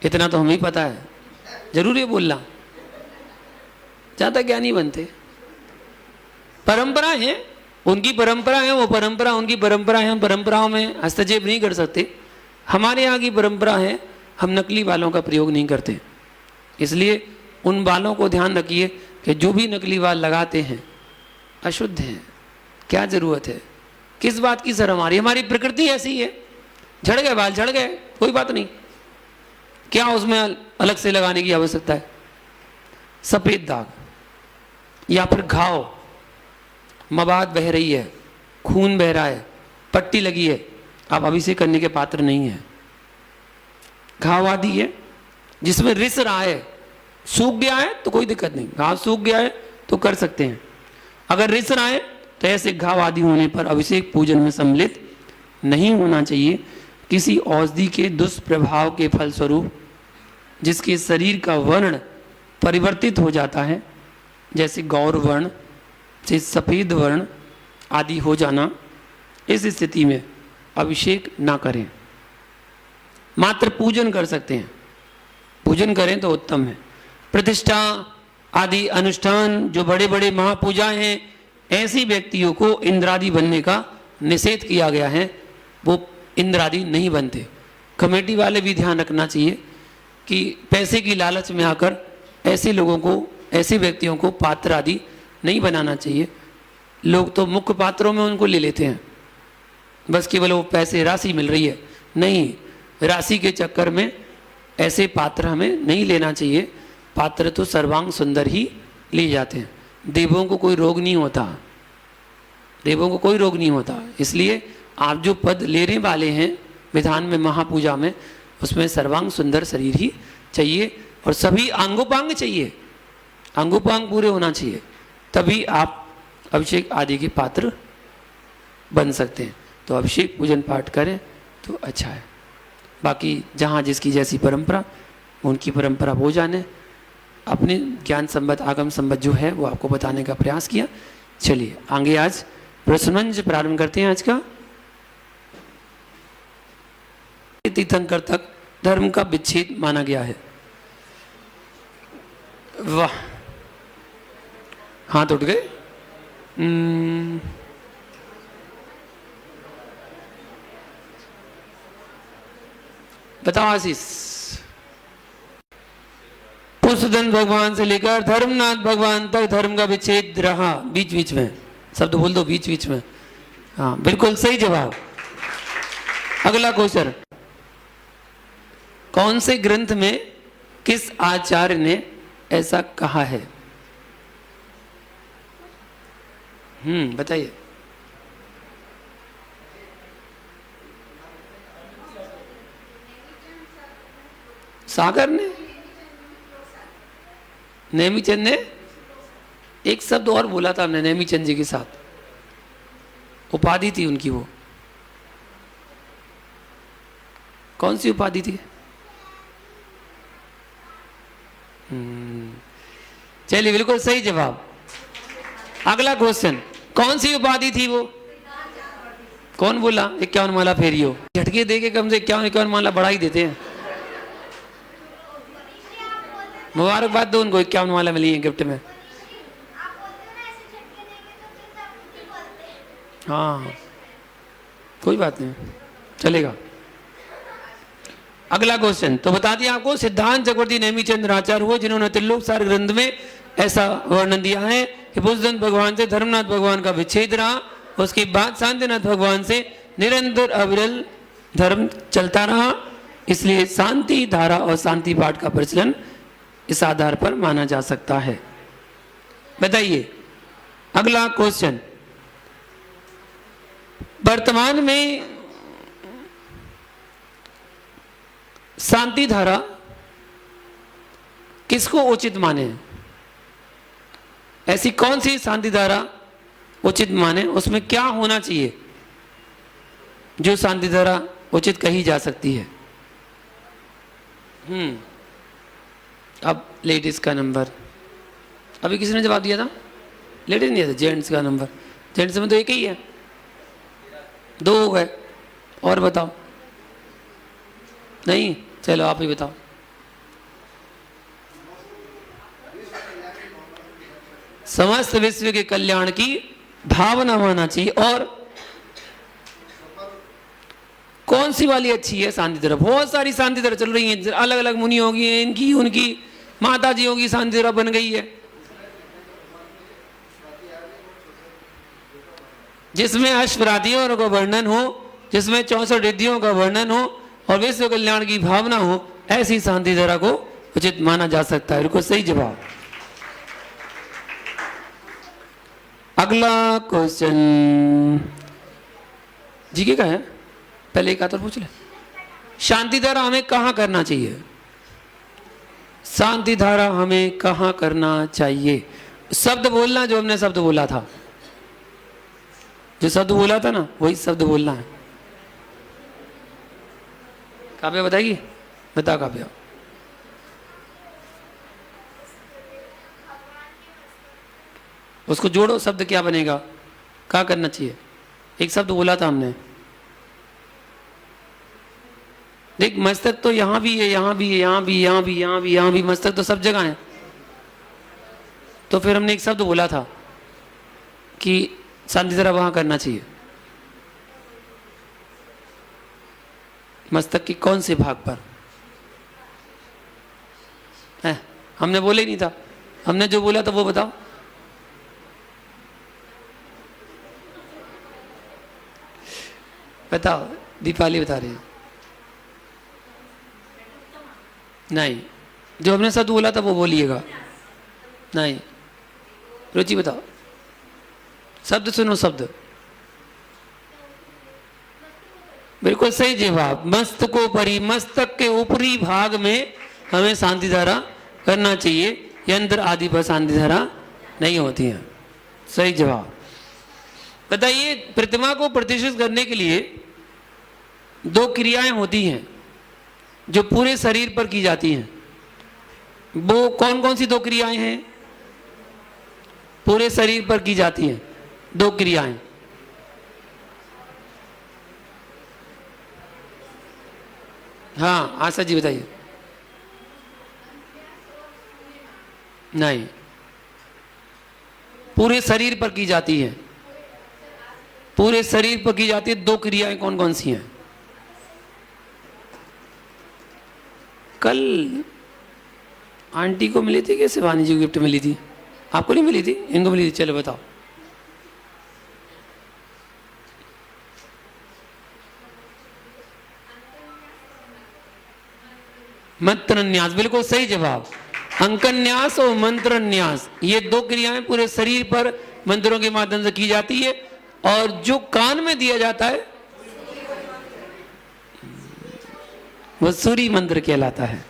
S1: इतना तो हमें पता है, जरूरी बोलना, ज़्यादा ज्ञानी बनते। परंपरा है, उनकी परंपरा है, वो परंपरा उनकी परंपरा है, हम परंपराओं में हस्तक्षेप नहीं कर सकते। हमारे यहाँ की परंपरा है, हम नकली बालों का प्रयोग नहीं करते। इसलिए उन बालों को ध्यान रखिए कि जो भी नकली बाल लगाते हैं अशुद्ध हैं। क्या ज़रूरत है, किस बात की शर्म आ रही है? हमारी प्रकृति ऐसी है, झड़ गए बाल झड़ गए, कोई बात नहीं, क्या उसमें अलग से लगाने की आवश्यकता है? सफ़ेद दाग या फिर घाव, मवाद बह रही है, खून बह रहा है, पट्टी लगी है, आप अभिषेक करने के पात्र नहीं है। घाव आदि है जिसमें रिस रहा है, सूख गया है तो कोई दिक्कत नहीं, घाव सूख गया है तो कर सकते हैं। अगर रिस रहा है तो ऐसे घाव आदि होने पर अभिषेक पूजन में सम्मिलित नहीं होना चाहिए। किसी औषधि के दुष्प्रभाव के फलस्वरूप जिसके शरीर का वर्ण परिवर्तित हो जाता है, जैसे गौर वर्ण से सफ़ेद वर्ण आदि हो जाना, इस स्थिति में अभिषेक ना करें, मात्र पूजन कर सकते हैं। पूजन करें तो उत्तम है। प्रतिष्ठा आदि अनुष्ठान जो बड़े बड़े महापूजा हैं, ऐसी व्यक्तियों को इंद्रादि बनने का निषेध किया गया है, वो इंद्रादि नहीं बनते। कमेटी वाले भी ध्यान रखना चाहिए कि पैसे की लालच में आकर ऐसे लोगों को, ऐसे व्यक्तियों को पात्र आदि नहीं बनाना चाहिए। लोग तो मुख्य पात्रों में उनको ले लेते हैं, बस केवल वो पैसे राशि मिल रही है, नहीं, राशि के चक्कर में ऐसे पात्र हमें नहीं लेना चाहिए। पात्र तो सर्वांग सुंदर ही लिए जाते हैं। देवों को कोई रोग नहीं होता, देवों को कोई रोग नहीं होता। इसलिए आप जो पद लेने वाले हैं विधान में, महापूजा में, उसमें सर्वांग सुंदर शरीर ही चाहिए और सभी अंगोपांग चाहिए, अंगोपांग पूरे होना चाहिए, तभी आप अभिषेक आदि के पात्र बन सकते हैं। तो अभिषेक पूजन पाठ करें तो अच्छा है। बाकी जहाँ जिसकी जैसी परंपरा, उनकी परंपरा वो जाने। अपने ज्ञान संबद्ध, आगम संबद्ध जो है वो आपको बताने का प्रयास किया। चलिए आगे आज प्रश्नमंच प्रारंभ करते हैं। आज का तीर्थंकर तक धर्म का विच्छेद माना गया है। वाह, हाथ उठ गए। बताओ आशीष। पुष्पदंत भगवान से लेकर धर्मनाथ भगवान तक धर्म का विच्छेद रहा। बीच बीच में शब्द बोल दो, बीच बीच में। हाँ, बिल्कुल सही जवाब। अगला क्वेश्चन, कौन से ग्रंथ में किस आचार्य ने ऐसा कहा है? बताइए। सागर ने, नेमीचंद ने, एक शब्द और बोला था हमने नेमीचंद जी के साथ, उपाधि थी उनकी, वो कौन सी उपाधि थी? चलिए, बिल्कुल सही जवाब। अगला क्वेश्चन, कौन सी उपाधि थी वो? कौन बोला? 51 माला फेरियो। झटके दे के कम से 51 माला बढ़ा ही देते हैं। मुबारकबाद दो उनको, 51 माला मिली है गिफ्ट में। हाँ, कोई बात नहीं, चलेगा। अगला क्वेश्चन तो बता दिया आपको, सिद्धांत चक्रवर्ती नेमीचंद आचार्य हुए जिन्होंने त्रिलोक सार ग्रंथ में ऐसा वर्णन दिया है कि पुष्पदंत भगवान से धर्मनाथ भगवान का विच्छेद रहा, उसके बाद शांतिनाथ भगवान से निरंतर अविरल धर्म चलता रहा। इसलिए शांति धारा और शांति पाठ का प्रचलन इस आधार पर माना जा सकता है। बताइए अगला क्वेश्चन, वर्तमान में शांति धारा किसको उचित माने? ऐसी कौन सी शांति धारा उचित माने? उसमें क्या होना चाहिए जो शांति धारा उचित कही जा सकती है? अब लेडीज का नंबर, अभी किसी ने जवाब दिया था? लेडीज नहीं था, जेंट्स का नंबर। जेंट्स में तो एक ही है, 2 हो गए। और बताओ। नहीं, चलो आप ही बताओ। समस्त विश्व के कल्याण की भावना होना चाहिए। और कौन सी वाली अच्छी है शांति धारा? बहुत सारी शांति धारा चल रही है, अलग अलग मुनि होगी, इनकी उनकी माता जी होगी, शांति धारा बन गई है, जिसमें अष्टपराधियों का वर्णन हो, जिसमें 64 रिद्धियों का वर्णन हो और विश्व कल्याण की भावना हो, ऐसी शांति धारा को उचित माना जा सकता है। बिल्कुल सही जवाब। अगला क्वेश्चन जीके का है, पहले एक आतर पूछ ले। शांति धारा हमें कहाँ करना चाहिए? शांति धारा हमें कहाँ करना चाहिए? शब्द बोलना, जो हमने शब्द बोला था, जो शब्द बोला था ना, वही शब्द बोलना है। काव्या बताएगी? बता काव्या। उसको जोड़ो, शब्द क्या बनेगा? क्या करना चाहिए? एक शब्द बोला था हमने, देख मस्तक तो यहाँ भी है, यहाँ भी है, यहाँ भी, यहाँ भी, यहाँ भी, यहाँ भी, मस्तक तो सब जगह है। तो फिर हमने एक शब्द बोला था कि शांति जरा वहां करना चाहिए। मस्तक के कौन से भाग पर है? हमने बोले नहीं था, हमने जो बोला था वो बताओ। बताओ, दीपाली बता रही है। नहीं, जो हमने शब्द बोला था वो बोलिएगा। नहीं, रुचि बताओ, शब्द सुनो, शब्द। बिल्कुल सही जवाब, मस्तकोपरि, मस्तक के ऊपरी भाग में हमें शांति धारा करना चाहिए। यंत्र आदि पर शांति धारा नहीं होती है। सही जवाब। बताइए, प्रतिमा को प्रतिष्ठित करने के लिए 2 क्रियाएं होती हैं जो पूरे शरीर पर की जाती हैं। वो कौन कौन सी 2 क्रियाएं हैं? पूरे शरीर पर की जाती हैं 2 क्रियाएं। हाँ, आशा जी बताइए। नहीं, पूरे शरीर पर की जाती है। पूरे शरीर पर की जाती है 2 क्रियाएं कौन कौन सी हैं? कल आंटी को मिली थी कि शिवानी जी को गिफ्ट मिली थी? आपको नहीं मिली थी, इनको मिली थी। चलो बताओ। मंत्रन्यास, बिल्कुल सही जवाब। अंकन्यास और मंत्रन्यास, ये 2 क्रियाएं पूरे शरीर पर मंत्रों के माध्यम से की जाती है। और जो कान में दिया जाता है वो सूर्य मंत्र कहलाता है।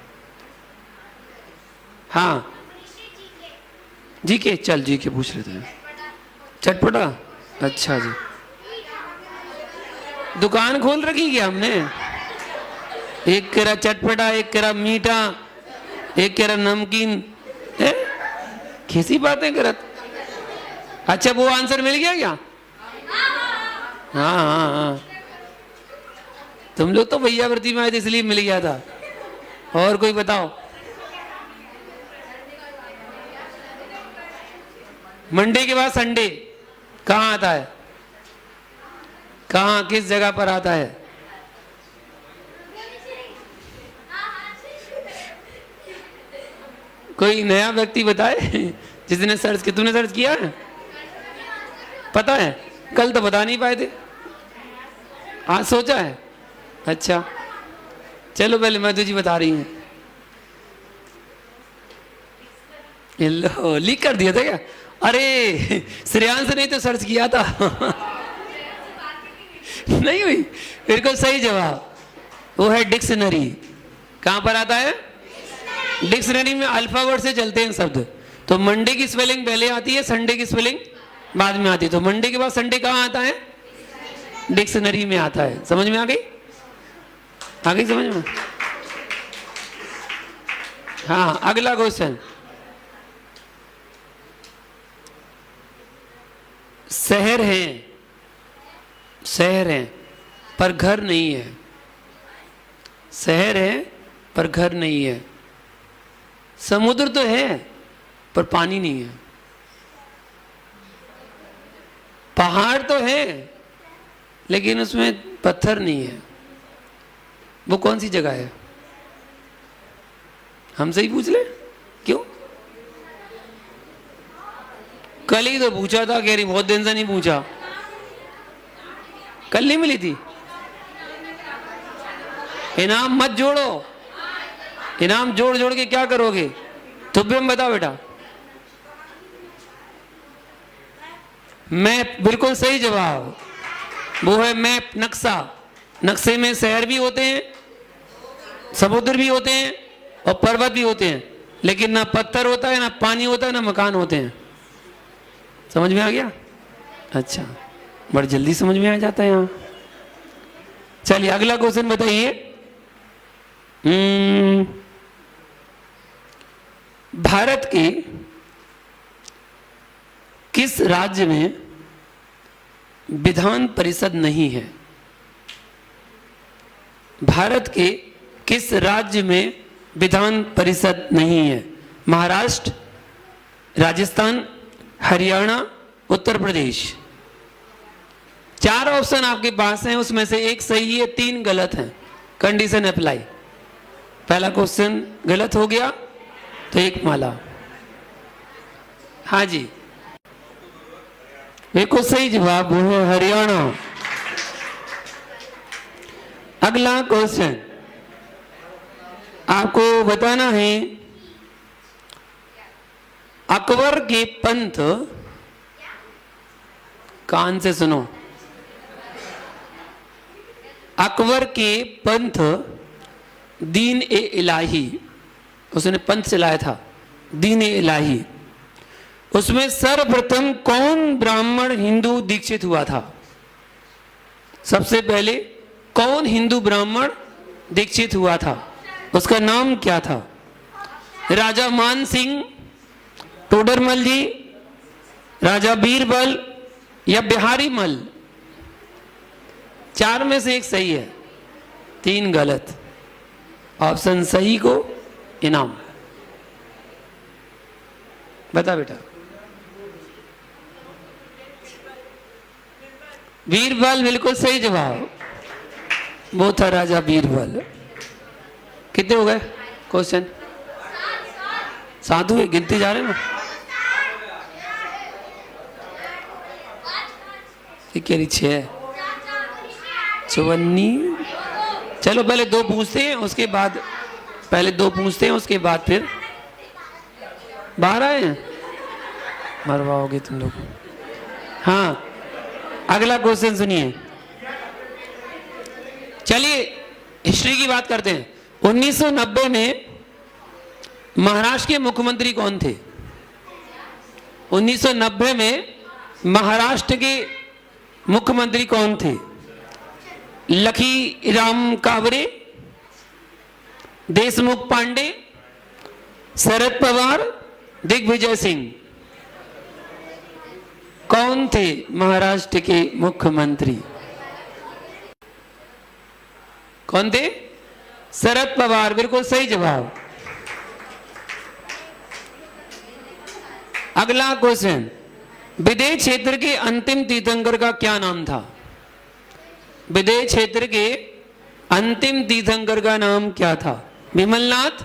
S1: हाँ जी के, चल जी के पूछ लेते हैं। चटपटा, अच्छा जी, दुकान खोल रखी क्या हमने? एक केरा चटपटा, एक केरा मीठा, एक केरा नमकीन, कैसी बातें करत। अच्छा, वो आंसर मिल गया क्या? हाँ हाँ हाँ, तुम लोग तो भैया व्रती में आए थे इसलिए मिल गया था। और कोई बताओ। मंडे के बाद संडे कहाँ आता है? कहाँ, किस जगह पर आता है? कोई नया व्यक्ति बताए जिसने सर्च किया। तूने सर्च किया है? पता है? कल तो बता नहीं पाए थे, आज सोचा है। अच्छा चलो, पहले मधु जी बता रही हैं। लो, लीक कर दिया था क्या? अरे श्रेयांश ने तो सर्च किया था नहीं हुई। बिल्कुल सही जवाब, वो है डिक्शनरी। कहां पर आता है? डिक्शनरी में अल्फाबेट से चलते हैं शब्द। तो मंडे की स्पेलिंग पहले आती है, संडे की स्पेलिंग बाद में आती है। तो मंडे के बाद संडे कहाँ आता है? डिक्शनरी में आता है। समझ में आ गई? आ गई समझ में? हाँ, अगला क्वेश्चन। शहर है, शहर है पर घर नहीं है। शहर है पर घर नहीं है। समुद्र तो है पर पानी नहीं है। पहाड़ तो है लेकिन उसमें पत्थर नहीं है। वो कौन सी जगह है? हमसे ही पूछ ले। क्यों? कल ही तो पूछा था, कह रही बहुत दिन से नहीं पूछा। कल नहीं मिली थी? इनाम मत जोड़ो, इनाम जोड़ जोड़ के क्या करोगे? तुम भी हम बताओ बेटा। मैप, बिल्कुल सही जवाब। वो है मैप, नक्शा। नक्शे में शहर भी होते हैं, समुद्र भी होते हैं और पर्वत भी होते हैं, लेकिन ना पत्थर होता है, ना पानी होता है, ना मकान होते हैं। समझ में आ गया? अच्छा, बड़ी जल्दी समझ में आ जाता है यहाँ। चलिए अगला क्वेश्चन बताइए। भारत के किस राज्य में विधान परिषद नहीं है? भारत के किस राज्य में विधान परिषद नहीं है? महाराष्ट्र, राजस्थान, हरियाणा, उत्तर प्रदेश। 4 ऑप्शन आपके पास हैं, उसमें से एक सही है, 3 गलत हैं। Condition apply. पहला क्वेश्चन गलत हो गया तो 1 माला। हाँ जी, बिल्कुल सही जवाब वो है हरियाणा। अगला क्वेश्चन आपको बताना है, अकबर के पंथ, कान से सुनो, अकबर के पंथ दीन ए इलाही, उसने पंथ चलाया था दीन ए इलाही, उसमें सर्वप्रथम कौन ब्राह्मण हिंदू दीक्षित हुआ था? सबसे पहले कौन हिंदू ब्राह्मण दीक्षित हुआ था? उसका नाम क्या था? राजा मान सिंह, टोडरमल जी, राजा बीरबल या बिहारी मल? 4 में से एक सही है, 3 गलत। ऑप्शन सही को इनाम। बता बेटा। बीरबल बिल्कुल सही जवाब, वो था राजा बीरबल। कितने हो गए क्वेश्चन? 7 हुए, गिनते जा रहे ना। कह रही 6 54। चलो पहले 2 पूछते हैं, उसके बाद पहले 2 पूछते हैं, उसके बाद फिर 12 हैं। मरवाओगे तुम लोग। हाँ, अगला क्वेश्चन सुनिए। चलिए हिस्ट्री की बात करते हैं। 1990 में महाराष्ट्र के मुख्यमंत्री कौन थे? 1990 में महाराष्ट्र के मुख्यमंत्री कौन थे? लखी राम काबरे, देशमुख पांडे, शरद पवार, दिग्विजय सिंह। कौन थे महाराष्ट्र के मुख्यमंत्री? कौन थे? शरद पवार, बिल्कुल सही जवाब। अगला क्वेश्चन, विदेह क्षेत्र के अंतिम तीर्थंकर का क्या नाम था? विदेह क्षेत्र के अंतिम तीर्थंकर का नाम क्या था? विमलनाथ,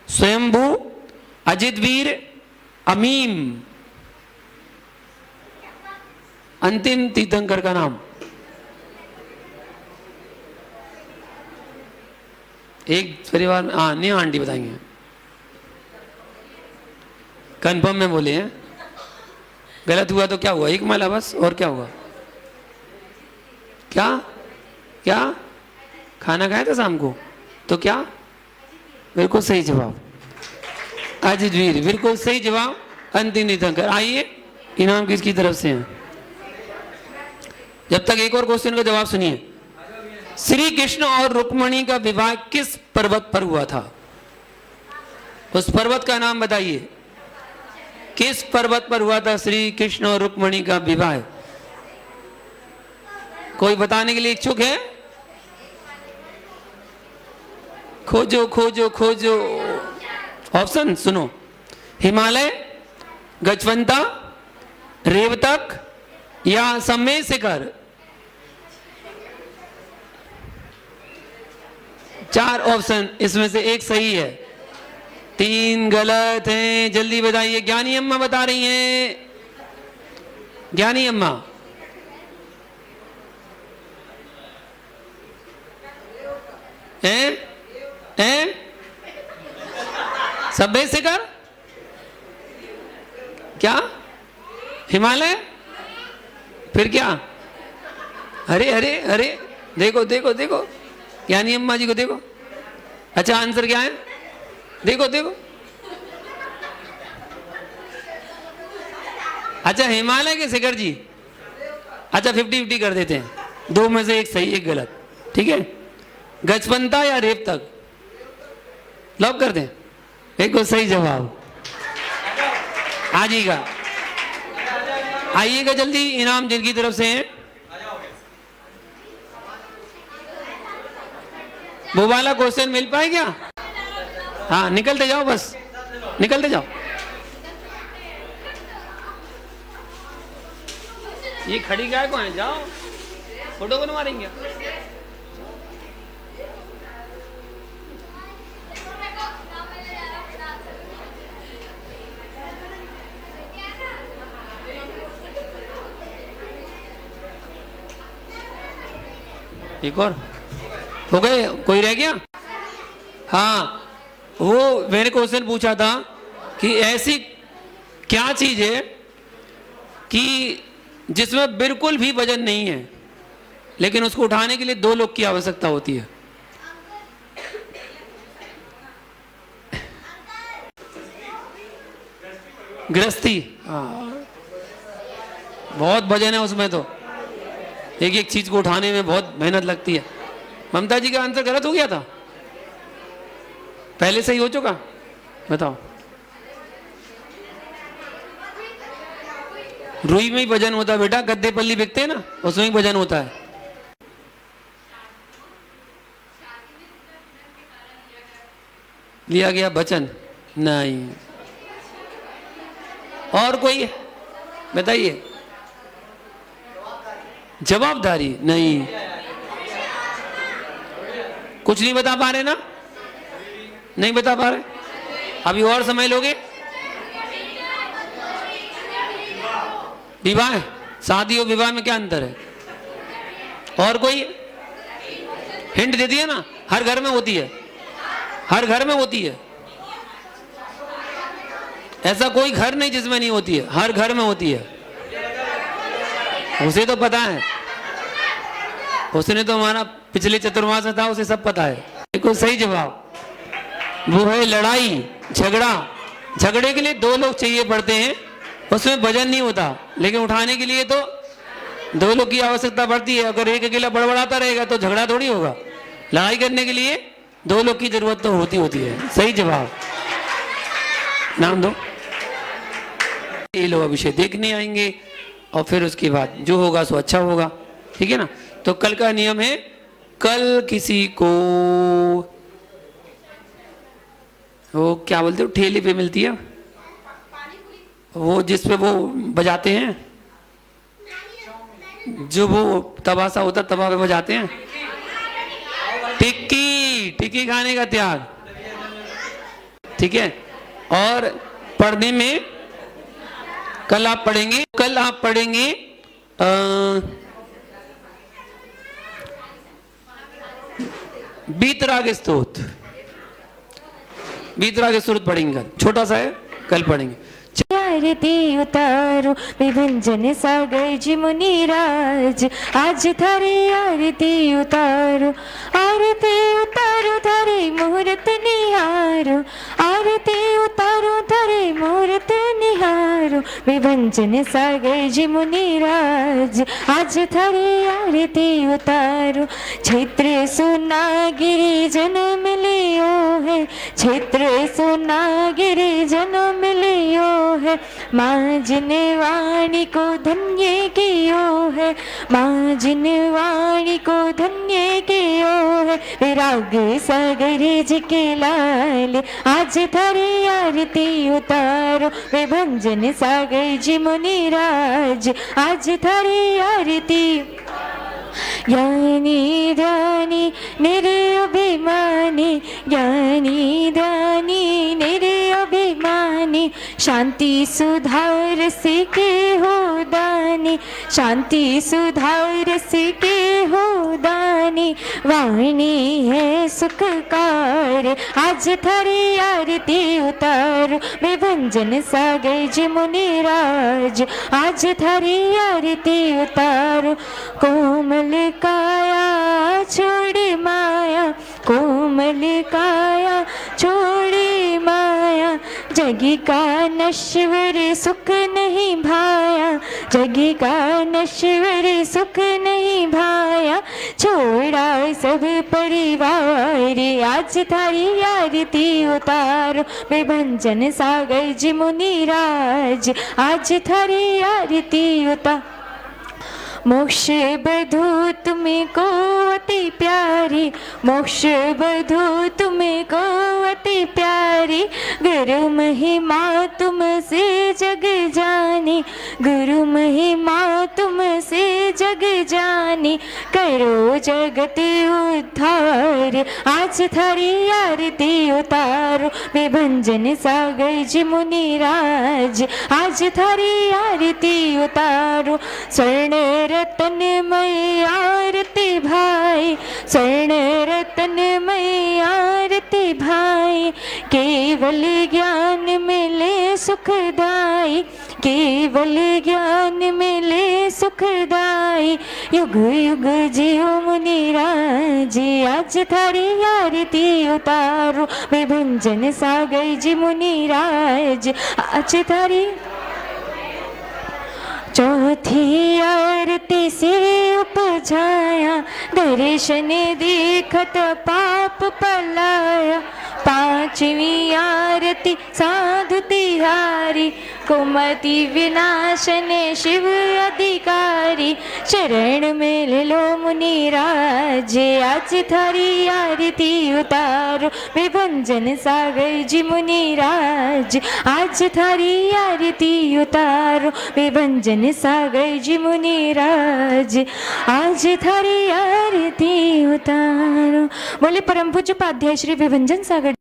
S1: स्वयंभू, अजितवीर, अमीम। अंतिम तीर्थंकर का नाम। एक परिवार में नहीं, आंटी बताएंगे। कंफर्म में बोले हैं। गलत हुआ तो क्या हुआ? 1 माला बस, और क्या हुआ? क्या क्या खाना खाया था शाम को? तो क्या? बिल्कुल सही जवाब, अजितवीर, बिल्कुल सही जवाब। अंतिम तीर्थंकर। आइए, इनाम किसकी तरफ से है? जब तक एक और क्वेश्चन का जवाब सुनिए। श्री कृष्ण और रुक्मणी का विवाह किस पर्वत पर हुआ था? उस पर्वत का नाम बताइए। किस पर्वत पर हुआ था श्री कृष्ण और रुक्मणी का विवाह? कोई बताने के लिए इच्छुक है? खोजो खोजो खोजो। ऑप्शन सुनो, हिमालय, गजवंता, रेवतक या समय शिखर? 4 ऑप्शन, इसमें से एक सही है, 3 गलत हैं। जल्दी बताइए। ज्ञानी अम्मा बता रही हैं। ज्ञानी अम्मा, हैं? समय शिखर? क्या? हिमालय? फिर क्या? अरे अरे अरे, देखो देखो देखो, यानी अम्मा जी को देखो। अच्छा, आंसर क्या है? देखो देखो। अच्छा, हिमालय के शिखर जी। अच्छा, 50-50 कर देते हैं, 2 में से एक सही एक गलत, ठीक है? गजपंता या रेवतक? लॉक कर दें? एक को सही जवाब। आ जाइएगा, आइएगा जल्दी, इनाम जिनकी तरफ से है। वो वाला क्वेश्चन मिल पाए क्या? हाँ निकलते जाओ, बस निकलते जाओ। ये खड़ी गाय को है, जाओ फोटो बनवा देंगे। एक और हो गए, कोई रह गया? हाँ, वो मैंने क्वेश्चन पूछा था कि ऐसी क्या चीज है कि जिसमें बिल्कुल भी वजन नहीं है, लेकिन उसको उठाने के लिए 2 लोग की आवश्यकता होती है। गृहस्थी। हाँ, बहुत वजन है उसमें, तो एक एक चीज को उठाने में बहुत मेहनत लगती है। ममता जी का आंसर गलत हो गया था, पहले सही हो चुका? बताओ। रुई में ही वजन होता है बेटा, गद्दे पल्ली बिकते हैं ना, उसमें ही वजन होता है। लिया गया वचन नहीं। और कोई बताइए? जवाबदारी नहीं। कुछ नहीं बता पा रहे ना? नहीं बता पा रहे? अभी और समय लोगे? विवाह, शादी और विवाह में क्या अंतर है? और कोई हिंट दे दिया ना? हर घर में होती है, हर घर में होती है। ऐसा कोई घर नहीं जिसमें नहीं होती है, हर घर में होती है। उसे तो पता है, उसने तो हमारा पिछले चतुर्मास में था, उसे सब पता है। देखो सही जवाब वो है लड़ाई झगड़ा। झगड़े के लिए 2 लोग चाहिए पड़ते हैं, उसमें वजन नहीं होता, लेकिन उठाने के लिए तो 2 लोग की आवश्यकता पड़ती है। अगर एक अकेला बड़बड़ाता रहेगा तो झगड़ा थोड़ी होगा। लड़ाई करने के लिए 2 लोग की जरूरत तो होती है। सही जवाब। नाम दो। ये लोग अभिषेक देखने आएंगे और फिर उसके बाद जो होगा सो अच्छा होगा, ठीक है ना? तो कल का नियम है, कल किसी को वो क्या बोलते हो, ठेले पे मिलती है वो, जिसपे वो बजाते हैं, जो वो तबासा होता तवा पे बजाते हैं, टिक्की। टिक्की खाने का त्याग, ठीक है? और पढ़ने में कल आप पढ़ेंगे बीतराग स्तोत्र। बीतराग स्तोत्र पढ़ेंगे कल, छोटा सा है, कल पढ़ेंगे।
S2: आरती उतारो विभंजन सागर जी मुनिराज, आज थारी आरती उतारो थारे मुहूर्त निहारो, आरती उतारो थारे मुहूर्त निहारो, विभंजन सागर जी मुनिराज, आज थारी आरती उतारो। क्षेत्र सुनागिरी जन्म लियो है, क्षेत्र सुनागिरी जन्म लियो है, माँ जिन वाणी को धन्य कियो है, माँ जिन वाणी को धन्य कियो है, विराग सागर जी के लाल, आज थारी आरती उतारो, विभंजन सागर जी मुनिराज, आज थारी आरती। ज्ञानी ध्यानी निरअभिमानी, ज्ञानी ध्यानी निरअभिमानी, शांति सुधार सिके हो दानी, शांति सुधार सिके हो दानी, वाणी है सुखकार, आज थारी आरती उतारो, विभंजन सागर जी मुनिराज, आज थारी आरती उतारो। कोमल काया छोड़ी माया, कोमल काया छोड़ी माया, जगी का नश्वर सुख नहीं भाया, जगी का नश्वर सुख नहीं भाया, छोड़ा सब परिवार, आज थारी आरती उतारो, विभंजन सागर जी मुनिराज, आज थारी आरती उतारो। मोक्ष बधू तुम्हें को अति प्यारी, मोक्ष बधू तुम्हें को अति प्यारी। गुरु महिमा तुमसे जग जानी, गुरु महिमा तुमसे जग जानी। करो जगत उद्धार, आज थारी आरती उतारो। विभंजन सागर जी मुनिराज, आज थारी आरती उतारो। स्वर्ण रतनमय आरती भाई, स्वर्ण रतनमय आरती भाई। केवल ज्ञान मिले सुखदाई, केवल ज्ञान मिले सुखदाई। युग युग जियो मुनिराज, आज थारी आरती उतारो। विभंजन सागर जी मुनिराज, आज थारी। चौथी आरती से उपजाया, दर्शन देखत पाप पलाया। पांचवी आरती साधु तिहारी, कुमति विनाशन शिव अधिकारी। शरण में ले लो मुनिराज, आज थारी आरती उतारो। विभंजन सागर जी मुनिराज, आज थारी आरती उतारो। विभंजन सागर जी मुनिराज, आज थारी आरती उतारो। बोले परम पूज्य उपाध्याय श्री विभंजन सागर